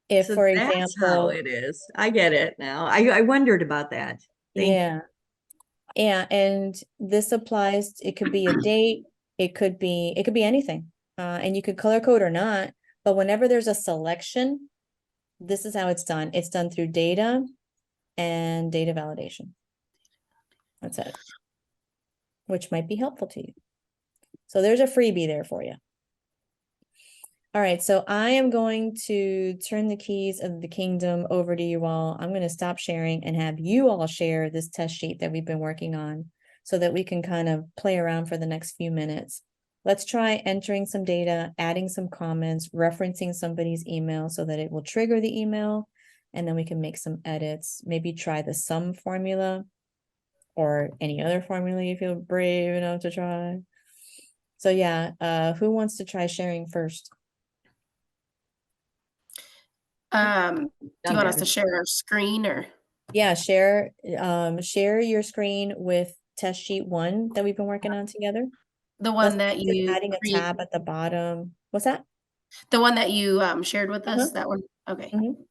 if So for that's how example, it is. I get it now. I wondered about that. yeah, and this applies, it could be a date, it could be anything. And you could color code or not, but whenever there's a selection, this is how it's done. It's done through data and data validation. That's it. Which might be helpful to you. So there's a freebie there for you. All right, so I am going to turn the keys of the kingdom over to you all. I'm going to stop sharing and have you all share this test sheet that we've been working on so that we can kind of play around for the next few minutes. Let's try entering some data, adding some comments, referencing somebody's email so that it will trigger the email, and then we can make some edits. Maybe try the sum formula or any other formula you feel brave enough to try. So yeah, who wants to try sharing first? Do you want us to share our screen or? Yeah, share your screen with test sheet 1 that we've been working on together. The Let's one that just you adding a tab at the bottom. What's that? the one that you shared with us, Uh-huh. that one? Okay. Mhm.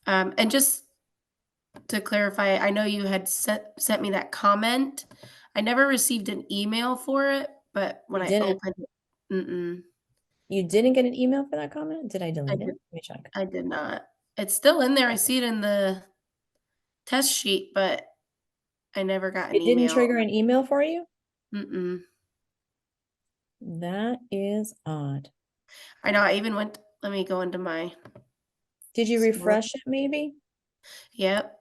And just to clarify, I know you had sent me that comment. I never received an email for it, but when You I didn't. opened it, You didn't get an email for that comment? Did I I delete it? did Let me check. I did not. It's still in there. I see it in the test sheet, but I never got an It didn't email. trigger an email for you? Mm-mm. That is odd. I know. I even went. Let me go into my. Did you refresh it maybe? Yep.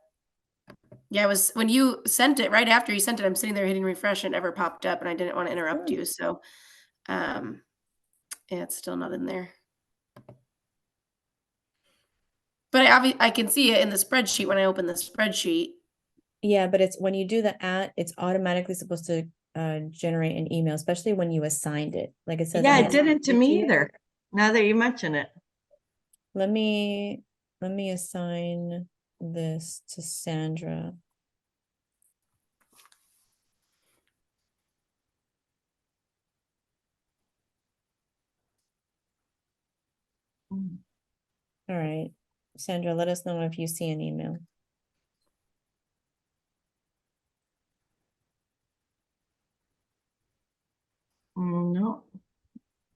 Yeah, it was when you sent it, right after you sent it, I'm sitting there hitting refresh, and it never popped up, and I didn't want to interrupt Hmm. you. So, yeah, it's still not in there. But I can see it in the spreadsheet when I open the spreadsheet. Yeah, but it's when you do the it's automatically supposed to generate an email, especially when you assigned it. Like it says, Yeah, I it didn't to assigned it me you. either. Now that you mention it. Let me assign this to Sandra. All right, Sandra, let us know if you see an email. No,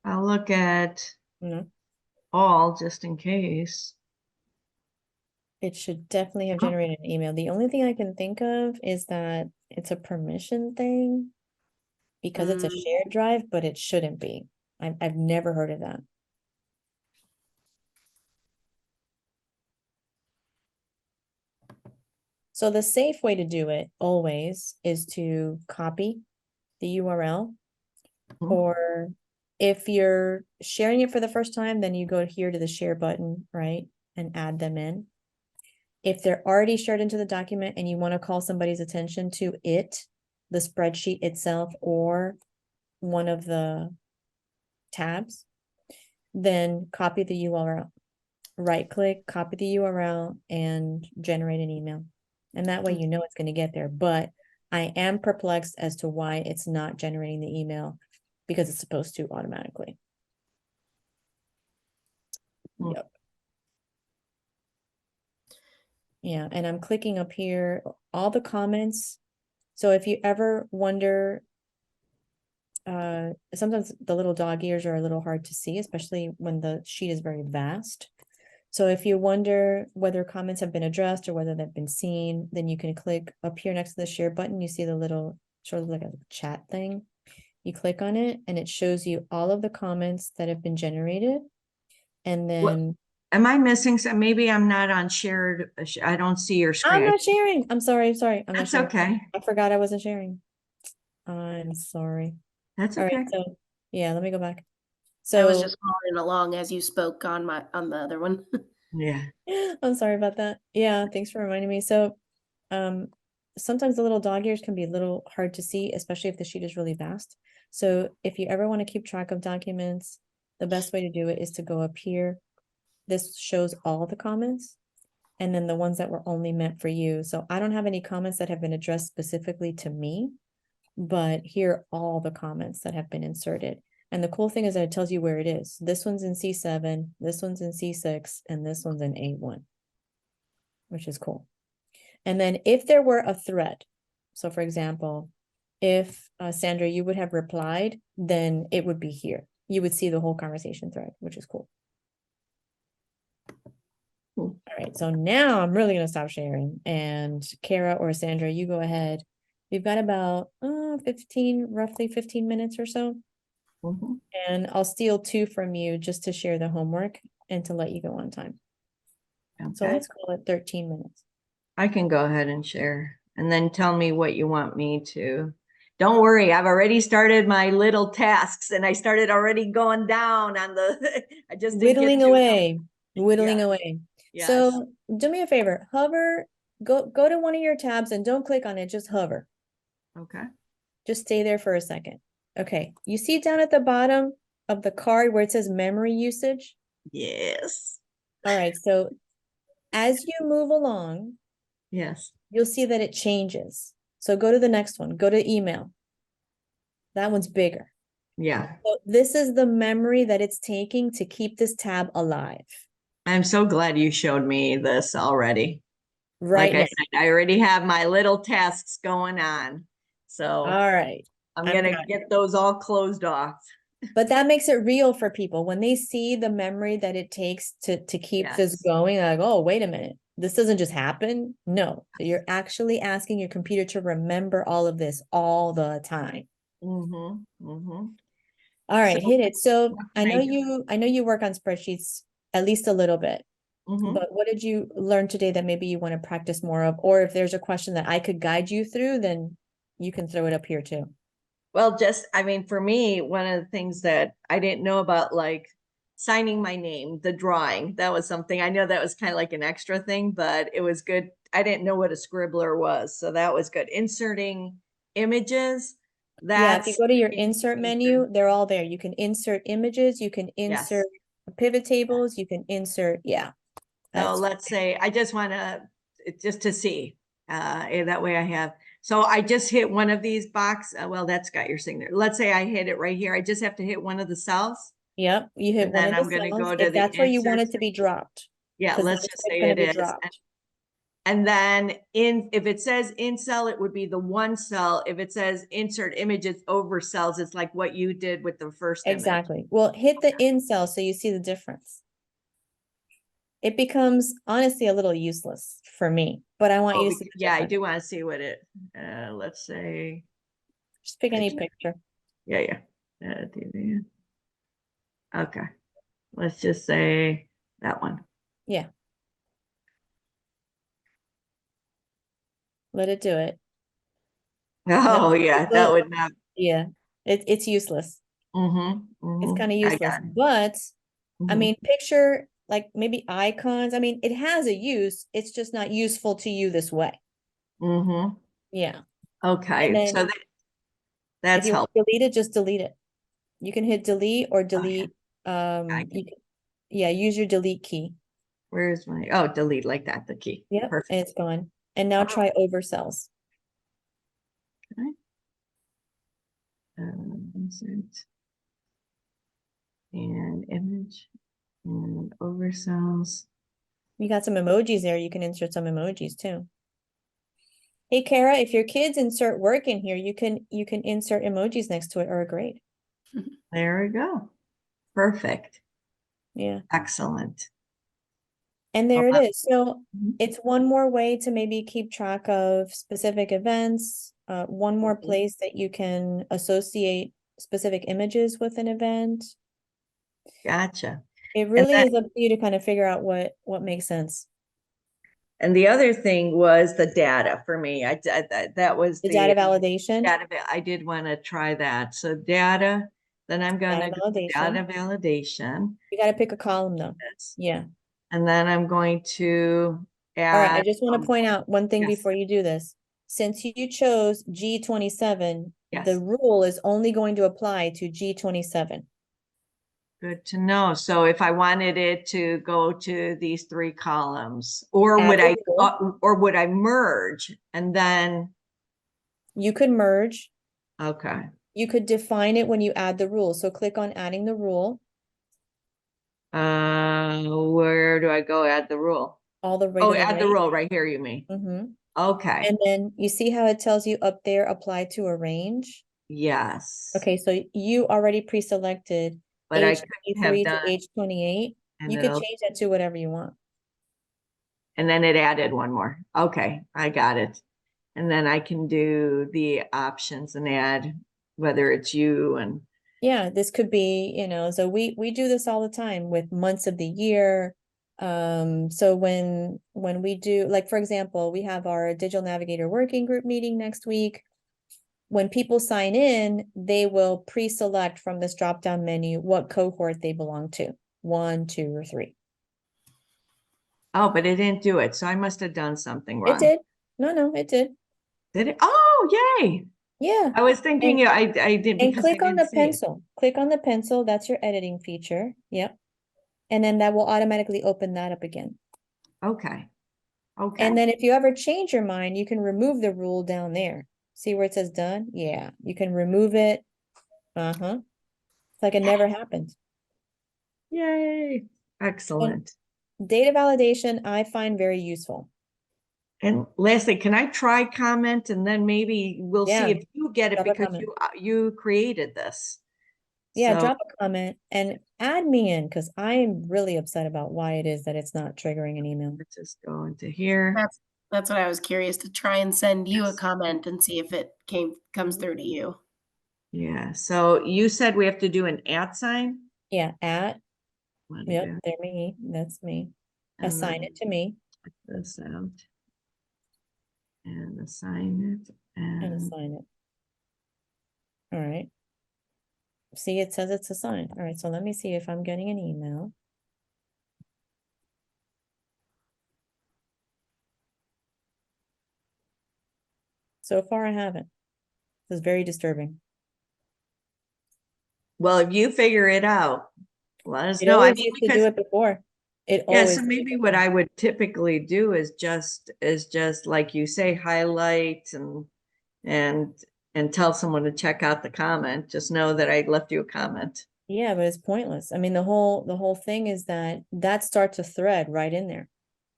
I'll look at No, all just in case. it should definitely have generated an email. The only thing I can think of is that it's a permission thing because it's a shared drive, but it shouldn't be. I've never heard of that. So the safe way to do it always is to copy the URL, or if you're sharing it for the first time, then you go here to the share button, right? And add them in. If they're already shared into the document and you want to call somebody's attention to it, the spreadsheet itself, or one of the tabs, then copy the URL. Right click, copy the URL, and generate an email. And that way you know it's going to get there. But I am perplexed as to why it's not generating the email, because it's supposed to automatically. Hmm. Yep. Yeah, and I'm clicking up here, all the comments. So if you ever wonder, sometimes the little dog ears are a little hard to see, especially when the sheet is very vast. So if you wonder whether comments have been addressed or whether they've been seen, then you can click up here next to the share button. You see the little sort of like a chat thing. You click on it and it shows you all of the comments that have been generated. And then Am I missing some? Maybe I'm not on shared. I don't see your I'm screen. not sharing. I'm sorry. I'm not That's sharing. okay. I forgot I wasn't sharing. I'm sorry. That's All right. okay. So yeah, let me go back. I was So just following along as you spoke on the other one. Yeah. I'm sorry about that. Yeah, thanks for reminding me. So, sometimes the little dog ears can be a little hard to see, especially if the sheet is really vast. So if you ever want to keep track of documents, the best way to do it is to go up here. This shows all the comments and then the ones that were only meant for you. So I don't have any comments that have been addressed specifically to me, but here are all the comments that have been inserted. And the cool thing is that it tells you where it is. This one's in C7, this one's in C6, and this one's in A1, which is cool. And then if there were a thread, so for example, if Sandra, you would have replied, then it would be here. You would see the whole conversation thread, which is cool. Cool. All right, so now I'm really gonna stop sharing. And Kara or Sandra, you go ahead. We've got about 15, roughly 15 minutes or so. Mhm. And I'll steal 2 from you just to share the homework and to let you go on time. So Okay. let's call it 13 minutes. I can go ahead and share and then tell me what you want me to. Don't worry, I've already started my little tasks and I started already going down on the, I just didn't get Whittling to. away, whittling Yeah. away. Yes. So do me a favor, hover, go to one of your tabs and don't click on it, just hover. Okay. Just stay there for a second. Okay, you see down at the bottom of the card where it says memory usage? Yes. All right, so as you move along, Yes. you'll see that it changes. So go to the next one, go to email. That one's bigger. Yeah. So this is the memory that it's taking to keep this tab alive. I'm so glad you showed me this already. Right Like I now. said, I already have my little tasks going on. So All right. I'm gonna get those all closed off. But that makes it real for people when they see the memory that it takes to keep this Yes. going. Like, oh, wait a minute, this doesn't just happen. No, you're actually asking your computer to remember all of this all the time. Mm-hmm. Mm-hmm. All right, So hit it. So what I can know do? you work on spreadsheets at least a little bit, Mm-hmm. but what did you learn today that maybe you want to practice more of? Or if there's a question that I could guide you through, then you can throw it up here too. Well, just, I mean, for me, one of the things that I didn't know about, like signing my name, the drawing, that was something I know that was kind of like an extra thing, but it was good. I didn't know what a scribbler was. So that was good. Inserting images. Yeah, if you That's go to your insert menu, they're all there. You can insert images, you can yes. insert pivot tables, you can insert, yeah. So That's let's say I just want to just to see that way I have. So I just hit one of these box. Well, that's got your signature. Let's say I hit it right here. I just have to hit one of the cells. yep, you hit And one then of the I'm going to cells go to if the that's where you want insert. it to be dropped. Yeah, Because let's that's just where it's say going it to be is. dropped. And then if it says in cell, it would be the one cell. If it says insert images over cells, it's like what you did with the first image. Exactly. Well, hit the in cell so you see the difference. It becomes honestly a little useless for me, but I want you to see the Yeah, I difference. do want to see what it, let's say. Just pick any picture. Yeah. Okay. Let's just say that one. Yeah. Let it do it. Oh, No, yeah, that would not. yeah, it's useless. It's kind of I useless, got it. but I Mhm. mean, picture like maybe icons. I mean, it has a use. It's just not useful to you this way. Yeah. And Okay, so then if that's you want helpful. to delete it, just delete it. You can hit delete or Oh, yeah. delete, I you can- can- yeah, use your delete key. Where's my, oh, delete like that, the key. Yep, Perfect. and it's gone. And now Oh. try overcells. Okay. Insert and image and oversells. You got some emojis there. You can insert some emojis too. Hey, Kara, if your kids insert work in here, you can insert emojis next to it or a grade. There we go. Perfect. Yeah. Excellent. And there it Well, is. So mhm. it's one more way to maybe keep track of specific events, one more Mhm. place that you can associate specific images with an event. Gotcha. It And really that, is up to you to kind of figure out what makes sense. and the other thing was the data for me. That was The the data validation, data. I did want to try that. So data, then I'm going to data go data validation. validation. You got to pick a column though. This. Yeah. And then I'm going to All right. I add, just want to point out one thing yes, before you do this. Since you chose G27, yes, the rule is only going to apply to G27. good to know. So if I wanted it to go to these three columns, or Add would the rule. or would I merge and then, You could merge. okay. You could define it when you add the rule. So click on adding the rule Where do I go add the rule? all the way Oh, to the add the right. rule right here, you mean? Okay, And then you see how it tells you up there, apply to a range. yes. Okay, so you already pre-selected But I age could have 23 to done, age 28. and You could it'll, change that to whatever you want. and then it added one more. Okay, I got it. And then I can do the options and add whether it's you and, Yeah, this could be, so we do this all the time with months of the year. So when we do, like, for example, we have our Digital Navigator Working Group meeting next week. When people sign in, they will pre-select from this drop-down menu what cohort they belong to, 1, 2, or 3. oh, but it didn't do it. So I must have done something It wrong. did. No, it did. Did it? Oh, yay. Yeah. I was thinking And, I did and because I click on didn't the see it. pencil. Click on the pencil. That's your editing feature. Yep. And then that will automatically open that up again. Okay. Okay. And then if you ever change your mind, you can remove the rule down there. See where it says done? Yeah, you can remove it. Uh-huh. It's like it never happened. Yay. And Excellent. data validation, I find very useful. And lastly, can I try comment and then maybe we'll see Yeah, if you get it drop a because comment. you created this. Yeah, So drop a comment and add me in because I'm really upset about why it is that it's not triggering an email. let's just go into here. That's what I was curious to try and send you a Yes. comment and see if it comes through to you. Yeah. So you said we have to do an @ sign. Yeah, at, What yep, is- there me, that's me. and Assign then it to me check this out and assign it and and assign it. All right. See, it says it's assigned. All right, so let me see if I'm getting an email. So far, I haven't. This is very disturbing. well, if you figure it out, let us It know. I always mean, used to because do it before. It yeah, always so did it maybe what before. I would typically do is just like you say, highlight and and tell someone to check out the comment. Just know that I left you a comment. Yeah, but it's pointless. I mean, the whole thing is that starts a thread right in there.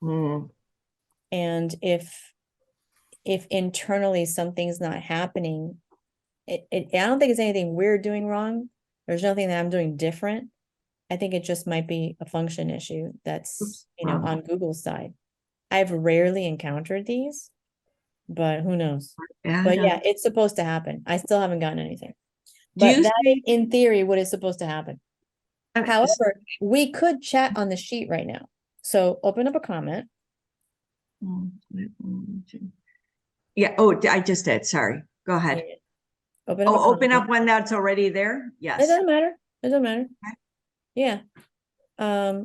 Hmm. And if internally something's not happening, I don't think it's anything we're doing wrong. There's nothing that I'm doing different. I think it just might be a function issue that's, on Google's side. I've rarely encountered these, but who knows? But yeah, it's supposed to happen. I still haven't gotten anything. Do But you that is, see? in theory, what is supposed to happen. However, we could chat on the sheet right now. So open up a comment. Yeah. Oh, I just did. Sorry. Go ahead. Open up a Oh, open comment. up one that's already there. It Yes. doesn't matter. It doesn't matter. Okay. Yeah.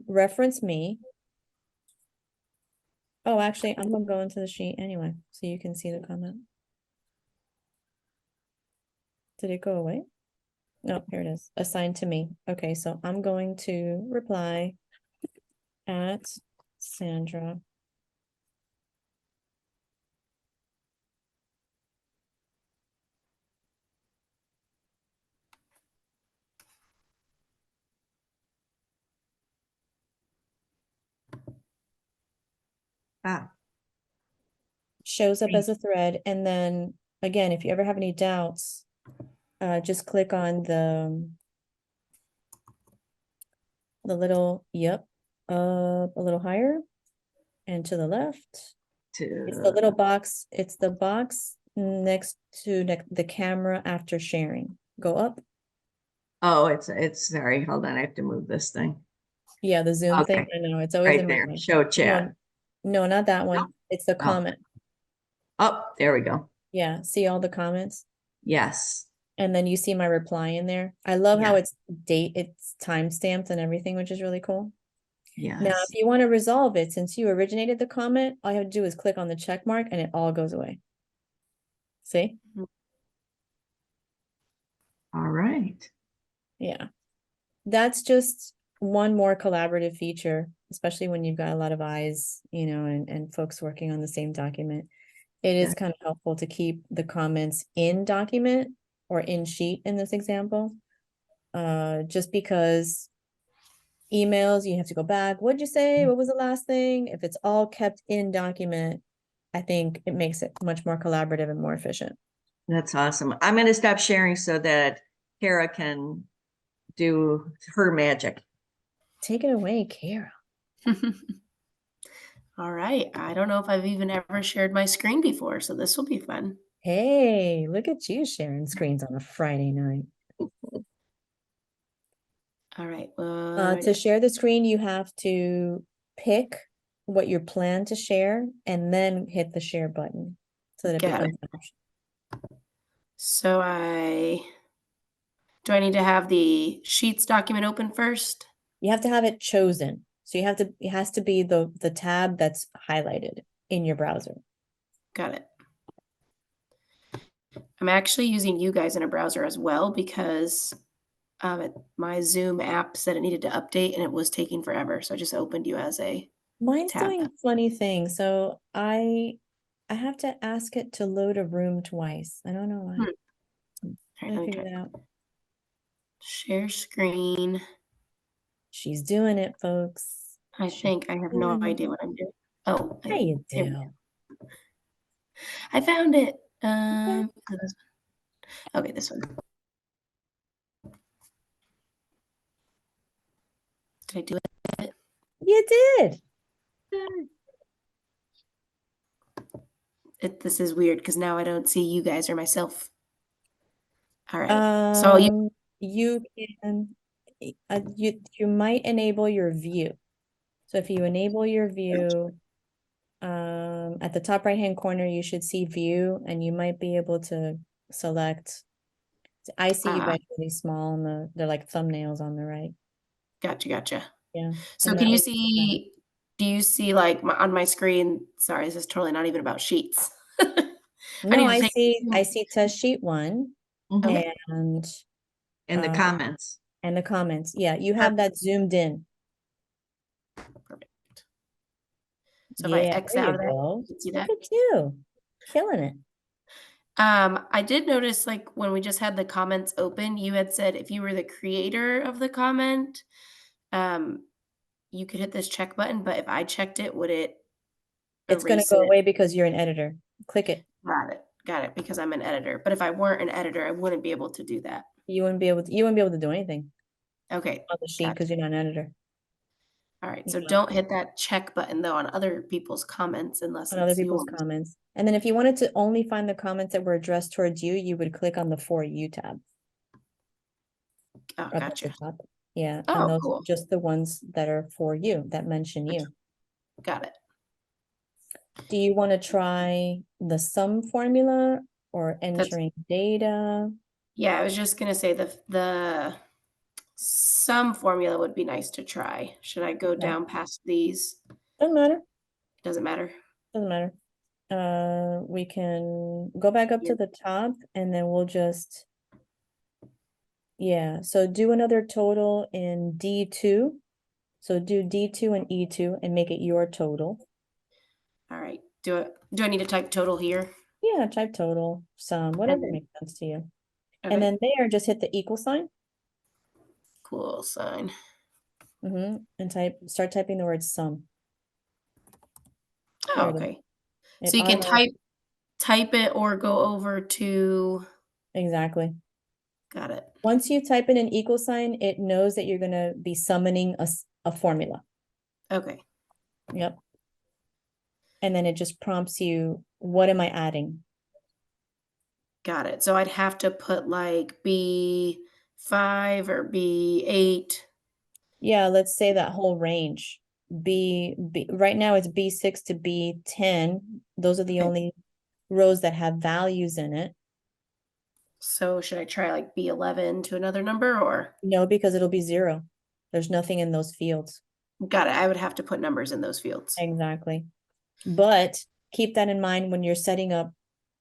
Reference me. Oh, actually, I'm gonna go into the sheet anyway, so you can see the comment. Did it go away? No, here it is. Assigned to me. Okay, so I'm going to reply at Sandra. Ah, Shows up as a thread, and then again, if you ever have any doubts, just click on the little, yep, a little higher and to the left. It's the little box, it's the box next to the camera after sharing. Go up. oh, it's sorry. Hold on. I have to move this thing. Yeah, the Zoom thing. Okay. I know, it's always Right in my there. way. Show chat. No, not that Nope. one. It's the Oh. comment. Oh, there we go. Yeah, see all the comments? Yes. And then you see my reply in there. I love how Yeah. it's time stamped and everything, which is really cool. Now, Yes. if you want to resolve it, since you originated the comment, all you have to do is click on the check mark and it all goes away. See? All right. Yeah. That's just one more collaborative feature, especially when you've got a lot of eyes, and folks working on the same document. It is Yeah. kind of helpful to keep the comments in document or in sheet in this example. Just because emails, you have to go back. What'd you say? What was the last thing? If it's all kept in document, I think it makes it much more collaborative and more efficient. That's awesome. I'm going to stop sharing so that Kara can do her magic. Take it away, Kara. All right. I don't know if I've even ever shared my screen before, so this will be fun. Hey, look at you sharing screens on a Friday night. All right. To share the screen, you have to pick what you plan to share and then hit the share button so that it Got it. becomes an option. So do I need to have the Sheets document open first? You have to have it chosen. So it has to be the tab that's highlighted in your browser. Got it. I'm actually using you guys in a browser as well because my Zoom app said it needed to update and it was taking forever. So I just opened you as a Mine's tab. doing funny things. So I have to ask it to load a room twice. I don't know why. All right, I'll let me figure try. it out. Share screen. She's doing it, folks. I think I have no idea what I'm doing. Oh, Yeah, you do. I found it. Okay, this one. Did I do it? You did. This is weird because now I don't see you guys or myself. All right. So you can you might enable your view. So if you enable your view, at the top right hand corner, you should see view, and you might be able to select. I see you guys really small, and they're like thumbnails on the right. Gotcha. Yeah. So can you see? Do you see like on my screen? Sorry, this is totally not even about sheets. No, I see test sheet 1 Mhm. and In the comments. and the comments. Yeah, you have that zoomed in. Perfect. So Yeah, if I X there out you of that, go. you can see Look that. at you, killing it. I did notice, like, when we just had the comments open, you had said if you were the creator of the comment, you could hit this check button, but if I checked it, would it It's going to erase go it? away because you're an editor. Click it. Got it, because I'm an editor. But if I weren't an editor, I wouldn't be able to do that. You wouldn't be able to do anything Okay. on the sheet because you're not an editor. All right. So Yeah. don't hit that check button though on other people's comments unless On other it's people's yours. comments. And then if you wanted to only find the comments that were addressed towards you, you would click on the For You tab Oh, up at gotcha. the top. Yeah. Oh, And those cool. are just the ones that are for you, that mention you. Got it. Do you want to try the sum formula or entering data? Yeah, I was just gonna say the sum formula would be nice to try. Should I go down past these? Doesn't matter. Doesn't matter. Doesn't matter. We can go back up to the top and then we'll just Yeah, so do another total in D2. So do D2 and E2 and make it your total. All right. Do I need to type total here? Yeah, type total, sum, whatever then- makes sense to you. And Okay. then there, just hit the equal sign. Cool sign. And start typing the word sum. Oh, There it is. okay. It So you can automatically, type it or go over to, exactly. got it. Once you type in an equal sign, it knows that you're gonna be summoning a formula. Okay. Yep. And then it just prompts you, what am I adding? Got it. So I'd have to put like B5 or B8. Yeah, let's say that whole range. Right now it's B6 to B10. Those are the Okay. only rows that have values in it. So should I try like B11 to another number or? No, because it'll be 0. There's nothing in those fields. Got it. I would have to put numbers in those fields. Exactly. But keep that in mind when you're setting up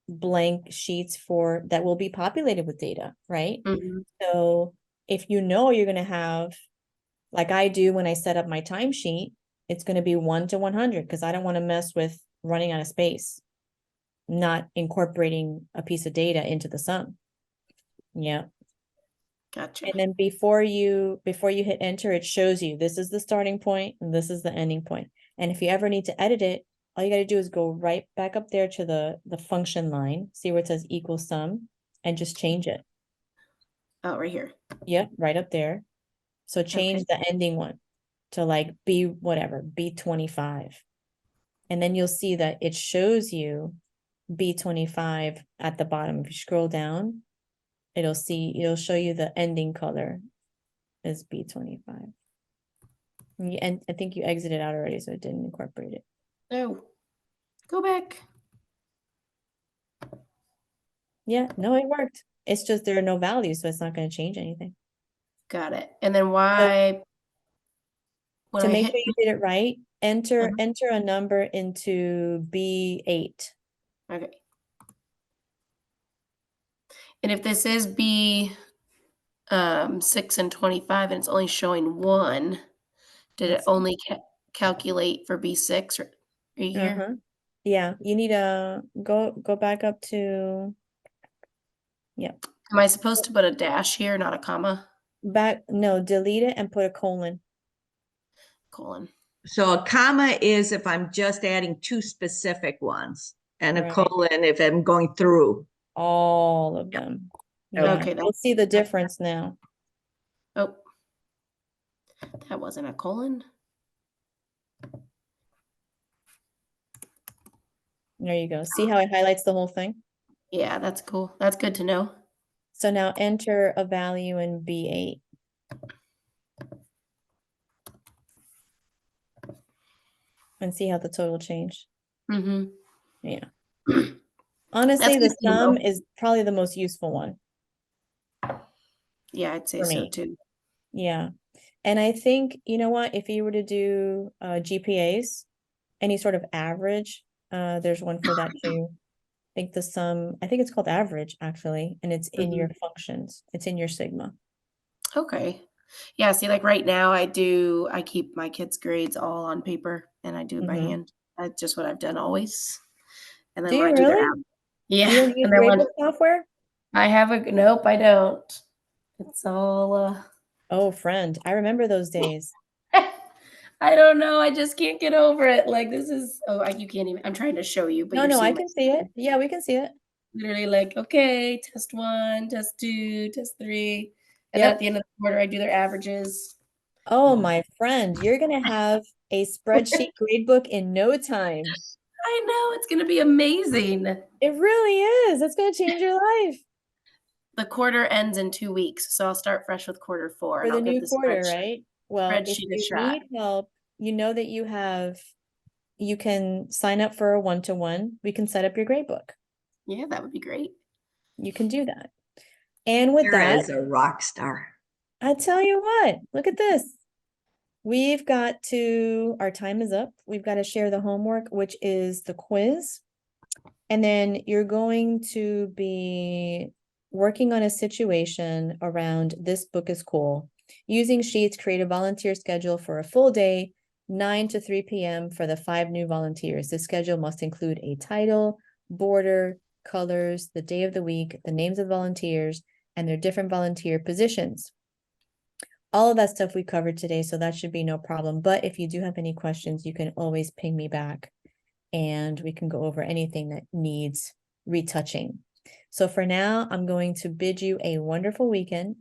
blank sheets that will be populated with data, right? Mhm. So if you know you're going to have, like I do when I set up my timesheet, it's going to be 1 to 100 because I don't want to mess with running out of space, not incorporating a piece of data into the sum. Yeah. Gotcha. And then before you hit enter, it shows you this is the starting point and this is the ending point. And if you ever need to edit it, all you got to do is go right back up there to the function line, see where it says equal sum, and just change it. Oh, right here. Yep, right up there. So change Okay. the ending one to like B whatever, B25. And then you'll see that it shows you B25 at the bottom. If you scroll down, it'll show you the ending color is B25. And I think you exited out already, so it didn't incorporate it. Oh, go back. Yeah, no, it worked. It's just there are no values, so it's not going to change anything. Got it. And then So why, when to I make hit, sure you did it right, enter Mhm. enter a number into B8. Okay. And if this is B 6 and 25 and it's only showing 1, did it Let's see. only calculate for B6 right here? Uh-huh. Yeah, you need to go back up to, yeah. Am I supposed to put a dash here, not a comma? No, delete it and put a colon. Colon. So a comma is if I'm just adding two specific ones, and a Right. colon if I'm going through. All of them. Yeah, Okay, you'll see the difference now. Oh, that wasn't a colon. There you go. See how it highlights the whole thing? Yeah, that's cool. That's good to know. So now enter a value in B8. And see how the total changed. Mm-hmm. Yeah. Honestly, That's the good to sum know. is probably the most useful one Yeah, I'd say for so me. too. Yeah. And I think, you know what, if you were to do GPAs, any sort of average, there's one for that too. I think it's called average actually, and it's in your functions. It's in your sigma. Okay. Yeah, see, like right now I keep my kids' grades all on paper and I do it by Mhm. hand. That's just what I've done always. And Do then when you I do their really? app, yeah. You don't use And then when gradebook software? I have nope, I don't. It's all Oh, friend, I remember those days. I don't know. I just can't get over it. Like this is you can't even I'm trying to show you, but No, you're no, I seeing my can see it. screen. Yeah, we can see it. Literally like, okay, test 1, test 2, test 3. And then at Yep. the end of the quarter I do their averages. Oh, Yeah. my friend, you're gonna have a spreadsheet gradebook in no time. I know it's gonna be amazing. It really is. It's gonna change your life The quarter ends in 2 weeks, so I'll start fresh with quarter 4 for and the I'll give new the quarter, right? Well, if spreadsheet a you shot. need help, you know that you can sign up for a one-to-one. We can set up your gradebook. Yeah, that would be great. You can do that. And with Sarah that, is a rock star. I tell you what, look at this. Our time is up. We've got to share the homework, which is the quiz. And then you're going to be working on a situation around this book is cool. Using sheets, create a volunteer schedule for a full day, 9 to 3 p.m. for the 5 new volunteers. The schedule must include a title, border, colors, the day of the week, the names of the volunteers, and their different volunteer positions. All of that stuff we covered today, so that should be no problem. But if you do have any questions, you can always ping me back and we can go over anything that needs retouching. So for now, I'm going to bid you a wonderful weekend.